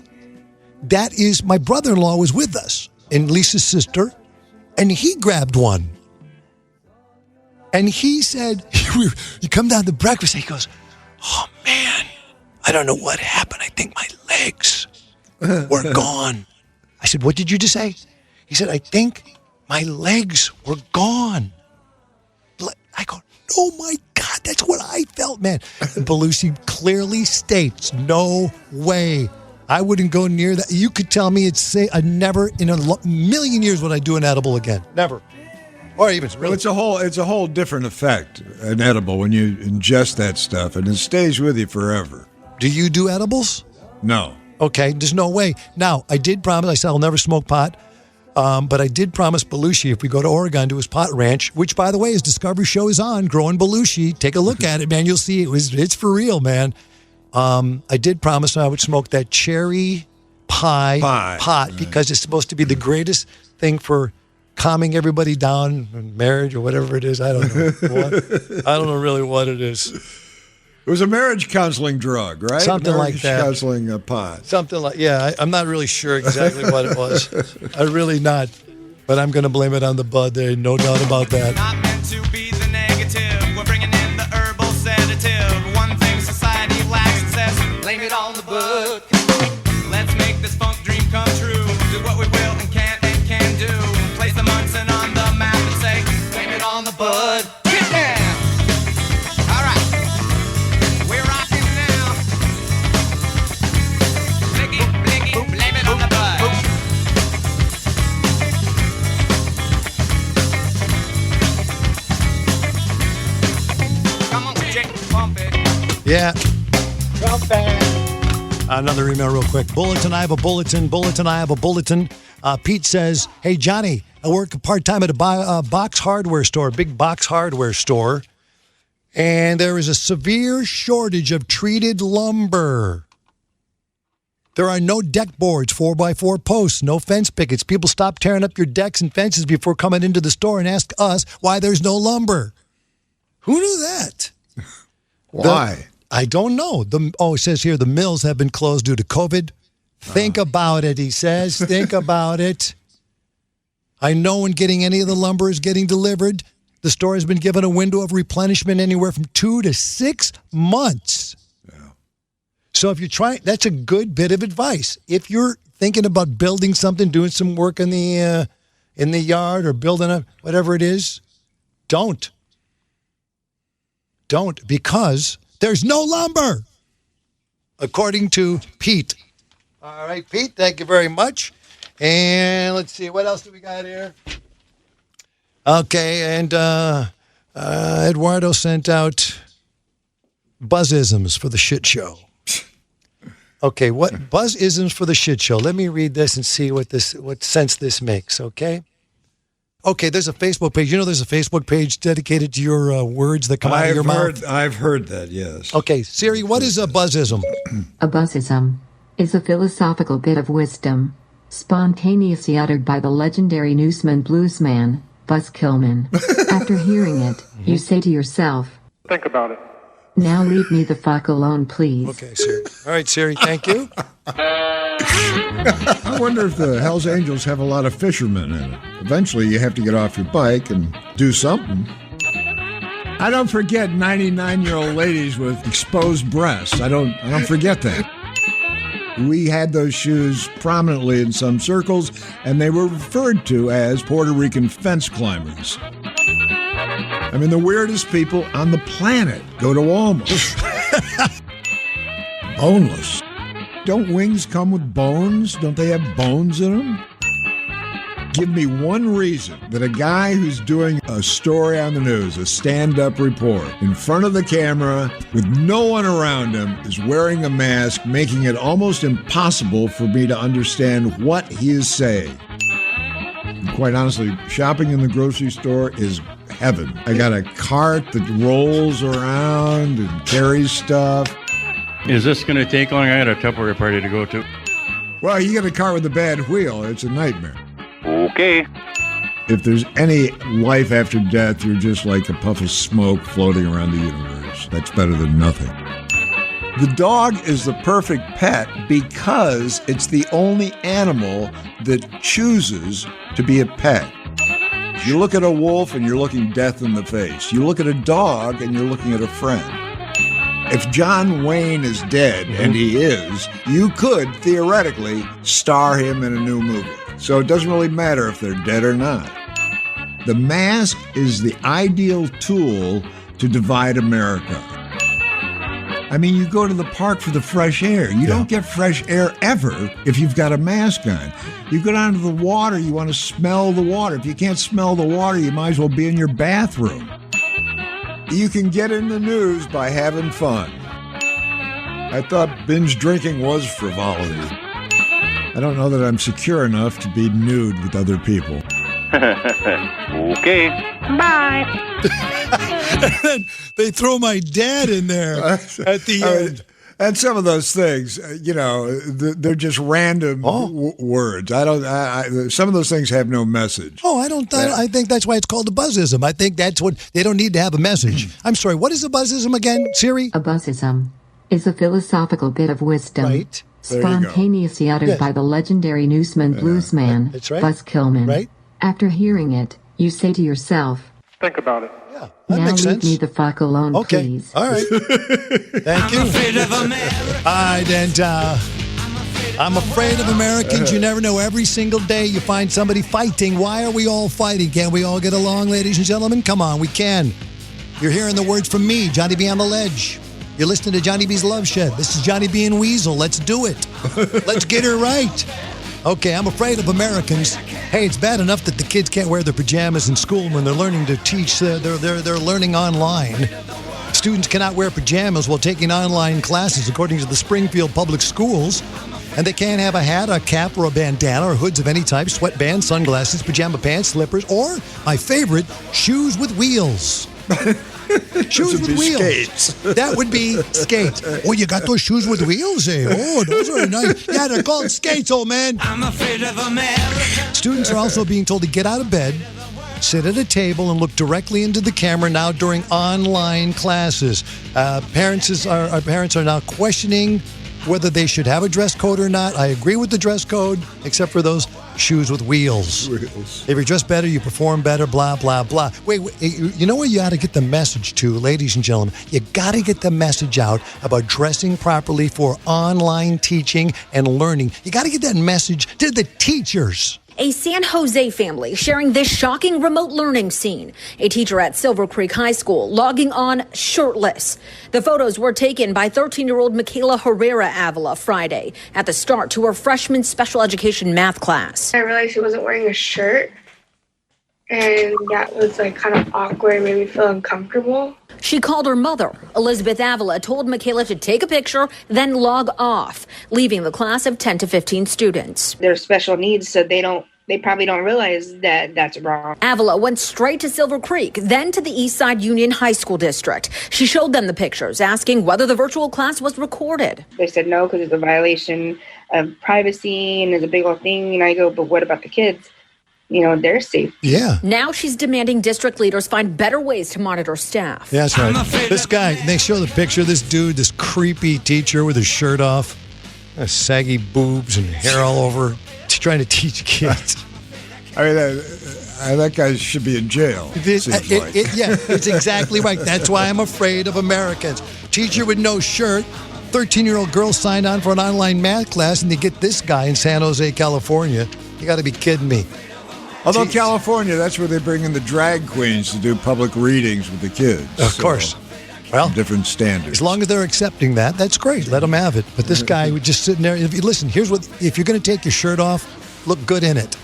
that is, my brother-in-law was with us and Lisa's sister, and he grabbed one. And he said, you come down to breakfast, and he goes, oh, man. I don't know what happened. I think my legs were gone. I said, what did you just say? He said, I think my legs were gone. I go, oh my God, that's what I felt, man. And Belushi clearly states, no way. I wouldn't go near that. You could tell me I never in a million years would I do an edible again. Never. Or even well, it's a whole different effect, an edible, when you ingest that stuff, and it stays with you forever. Do you do edibles? No. Okay, there's no way. Now, I did promise, I said I'll never smoke pot, but I did promise Belushi if we go to Oregon to his pot ranch, which, by the way, his Discovery show is on, Growing Belushi. Take a look at it, man. You'll see it's for real, man. I did promise I would smoke that cherry pie pot because it's supposed to be the greatest thing for calming everybody down in marriage or whatever it is. I don't know. I don't know really what it is. It was a marriage counseling drug, right? Something like that. Counseling pot. Something like, yeah. I'm not really sure exactly what it was. I'm really not. But I'm going to blame it on the bud. There, no doubt about that. Not meant to be the negative. We're bringing in the herbal sedative. One thing society lacks and says, blame it on the bud. Let's make this funk dream come true. Do what we will and can do. Place the Munson on the map and say, blame it on the bud. Get down! All right. We're rocking now. Blicky, blame it on the bud. Come on, Jake, pump it. Yeah. Trumpet. Another email real quick. Bulletin, I have a bulletin. Bulletin, I have a bulletin. Pete says, hey, Johnny, I work part-time at a box hardware store, big box hardware store, and there is a severe shortage of treated lumber. There are no deck boards, 4x4 posts, no fence pickets. People stop tearing up your decks and fences before coming into the store and ask us why there's no lumber. Who knew that? Why? I don't know. It says here the mills have been closed due to COVID. Think about it, he says. Think about it. I know when getting any of the lumber is getting delivered, the store has been given a window of replenishment anywhere from 2 to 6 months. Yeah. So if you're trying, that's a good bit of advice. If you're thinking about building something, doing some work in the yard or building a whatever it is, don't. Don't, because there's no lumber, according to Pete. All right, Pete, thank you very much. And let's see, what else do we got here? Okay, and Eduardo sent out Buzzisms for the shit show. Okay, what Buzzisms for the shit show? Let me read this and see what sense this makes, okay? Okay, there's a Facebook page. You know there's a Facebook page dedicated to your words that come out of your mouth? I've heard that, yes. Okay, Siri, what is a buzzism? A buzzism is a philosophical bit of wisdom, spontaneously uttered by the legendary newsman bluesman, Buzz Killman. After hearing it, you say to yourself, think about it. Now leave me the fuck alone, please. Okay, Siri. All right, Siri, thank you. I wonder if the Hells Angels have a lot of fishermen in it. Eventually, you have to get off your bike and do something. I don't forget 99-year-old ladies with exposed breasts. I don't forget that. We had those shoes prominently in some circles, and they were referred to as Puerto Rican fence climbers. I mean, the weirdest people on the planet go to Walmart. Boneless. Don't wings come with bones? Don't they have bones in them? Give me one reason that a guy who's doing a story on the news, a stand-up report, in front of the camera with no one around him, is wearing a mask, making it almost impossible for me to understand what he is saying. And quite honestly, shopping in the grocery store is heaven. I got a cart that rolls around and carries stuff. Is this going to take long? I got a Tupperware party to go to. Well, you get a car with a bad wheel, it's a nightmare. Okay. If there's any life after death, you're just like a puff of smoke floating around the universe. That's better than nothing. The dog is the perfect pet because it's the only animal that chooses to be a pet. You look at a wolf and you're looking death in the face. You look at a dog and you're looking at a friend. If John Wayne is dead, and he is, you could, theoretically, star him in a new movie. So it doesn't really matter if they're dead or not. The mask is the ideal tool to divide America. I mean, you go to the park for the fresh air. You don't get fresh air ever if you've got a mask on. You go down to the water, you want to smell the water. If you can't smell the water, you might as well be in your bathroom. You can get in the news by having fun. I thought binge drinking was frivolity. I don't know that I'm secure enough to be nude with other people. Okay. Bye. And then they throw my dad in there at the end. And some of those things, they're just random words. Some of those things have no message. Oh, I think that's why it's called a buzzism. I think that's what they don't need to have a message. I'm sorry. What is a buzzism again, Siri? A buzzism is a philosophical bit of wisdom. Right. Spontaneously uttered by the legendary newsman bluesman, That's right. Buzz Kilman. Right. After hearing it, you say to yourself, Think about it. Yeah, that now makes leave sense. me the fuck alone, Okay. please. All right. Thank you. All right, and I'm afraid of Americans. You never know. Every single day you find somebody fighting. Why are we all fighting? Can't we all get along, ladies and gentlemen? Come on, we can. You're hearing the words from me, Johnny B on the Ledge. You're listening to Johnny B's Love Shed. This is Johnny B and Weasel. Let's do it. Let's get her right. Okay, I'm afraid of Americans. Hey, it's bad enough that the kids can't wear their pajamas in school when they're learning to teach. They're learning online. Students cannot wear pajamas while taking online classes, according to the Springfield Public Schools. And they can't have a hat, a cap, or a bandana, or hoods of any type, sweatbands, sunglasses, pajama pants, slippers, or, my favorite, shoes with wheels. Shoes with wheels. Skates. That would be skates. Oh, you got those shoes with wheels, eh? Oh, those are nice. Yeah, they're called skates, old man. I'm afraid of America. Students are also being told to get out of bed, sit at a table, and look directly into the camera now during online classes. Parents are now questioning whether they should have a dress code or not. I agree with the dress code, except for those shoes with wheels. If you dress better, you perform better, blah, blah, blah. Wait, you know where you ought to get the message to, ladies and gentlemen? You got to get the message out about dressing properly for online teaching and learning. You got to get that message to the teachers. A San Jose family sharing this shocking remote learning scene. A teacher at Silver Creek High School logging on shirtless. The photos were taken by 13-year-old Michaela Herrera Avila Friday at the start to her freshman special education math class. I realized she wasn't wearing a shirt, and that was kind of awkward, made me feel uncomfortable. She called her mother. Elizabeth Avila told Michaela to take a picture, then log off, leaving the class of 10 to 15 students. They're special needs, so they probably don't realize that that's wrong. Avila went straight to Silver Creek, then to the Eastside Union High School District. She showed them the pictures, asking whether the virtual class was recorded. They said no, because it's a violation of privacy and it's a big old thing. And I go, but what about the kids? They're safe. Yeah. Now she's demanding district leaders find better ways to monitor staff. Yeah, that's right. This guy, they show the picture of this dude, this creepy teacher with his shirt off, saggy boobs and hair all over, trying to teach kids. I mean, that guy should be in jail. It's exactly right. That's why I'm afraid of Americans. Teacher with no shirt. 13-year-old girl signed on for an online math class, and they get this guy in San Jose, California. You got to be kidding me. Although California, that's where they bring in the drag queens to do public readings with the kids. Of course. Well, different standards. As long as they're accepting that, that's great. Let them have it. But this guy would just sitting there. Listen, if you're going to take your shirt off, look good in it.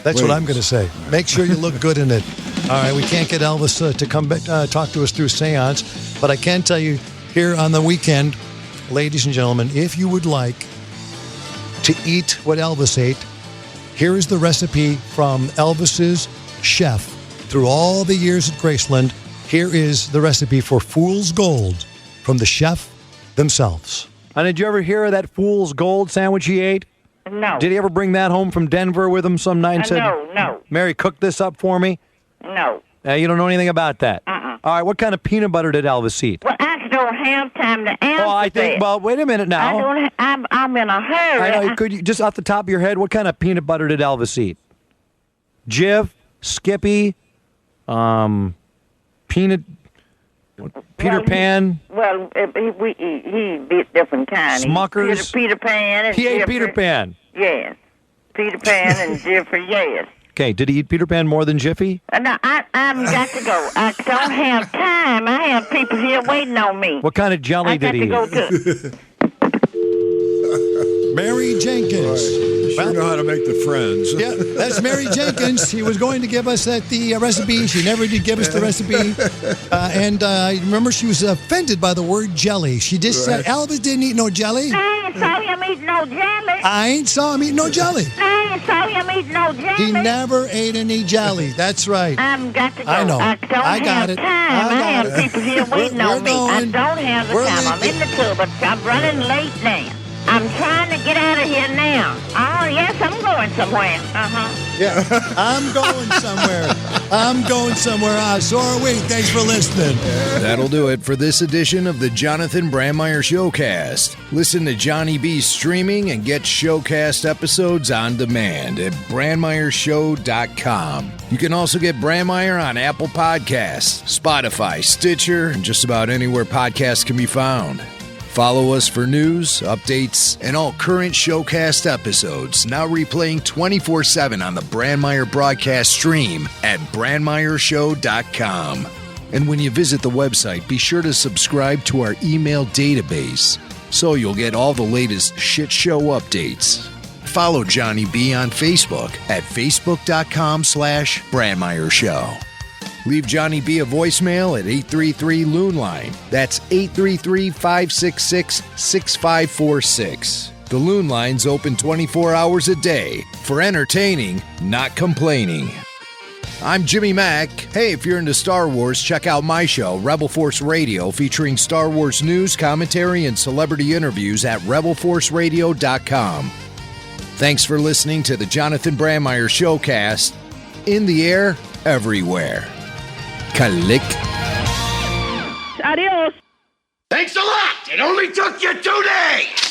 That's what I'm going to say. Make sure you look good in it. All right, we can't get Elvis to come back, talk to us through seance, but I can tell you here on the weekend, ladies and gentlemen, if you would like to eat what Elvis ate, here is the recipe from Elvis's chef through all the years at Graceland. Here is the recipe for Fool's Gold from the chef themselves. And did you ever hear of that Fool's Gold sandwich he ate? No. Did he ever bring that home from Denver with him some night and said, No. Mary, cook this up for me? No. You don't know anything about that? All right, what kind of peanut butter did Elvis eat? Well, I don't have time to answer well, wait a minute now. I'm in a hurry. I know, could you, just off the top of your head, what kind of peanut butter did Elvis eat? Jif, Skippy, Peter Pan. He eat different kinds. Smuckers. Peter Pan. And he ate Peter Pan. Yes. Peter Pan and Jeffrey, yes. Okay, did he eat Peter Pan more than Jiffy? No, I've got to go. I don't have time. I have people here waiting on me. What kind of jelly did he eat? I got to go to... Mary Jenkins. You sure know how to make the friends. Yeah, that's Mary Jenkins. He was going to give us the recipe. She never did give us the recipe. And I remember she was offended by the word jelly. She just said, Elvis didn't eat no jelly. I ain't saw him eat no jelly. I ain't saw him eat no jelly. I ain't saw him eat no jelly. He never ate any jelly. That's right. I've got to go. I know. I got it. Time. I have people here waiting on me. I don't have the time. I'm in the tub, but I'm running late now. I'm trying to get out of here now. Oh, yes, I'm going somewhere. Yeah, I'm going somewhere. I'm going somewhere. So are we. Thanks for listening. That'll do it for this edition of the Jonathan Brandmeier Showcast. Listen to Johnny B streaming and get Showcast episodes on demand at BrandmeierShow.com. You can also get Brandmeier on Apple Podcasts, Spotify, Stitcher, and just about anywhere podcasts can be found. Follow us for news, updates, and all current Showcast episodes, now replaying 24/7 on the Brandmeier broadcast stream at BrandmeierShow.com. And when you visit the website, be sure to subscribe to our email database so you'll get all the latest shit show updates. Follow Johnny B on Facebook at Facebook.com/Brandmeier Show. Leave Johnny B a voicemail at 833-LOON-LINE. That's 833-566-6546. The Loon Line's open 24 hours a day for entertaining, not complaining. I'm Jimmy Mack. Hey, if you're into Star Wars, check out my show, Rebel Force Radio, featuring Star Wars news, commentary, and celebrity interviews at rebelforceradio.com. Thanks for listening to the Jonathan Brandmeier Showcast. In the air, everywhere. Click. Adios. Thanks a lot. It only took you 2 days.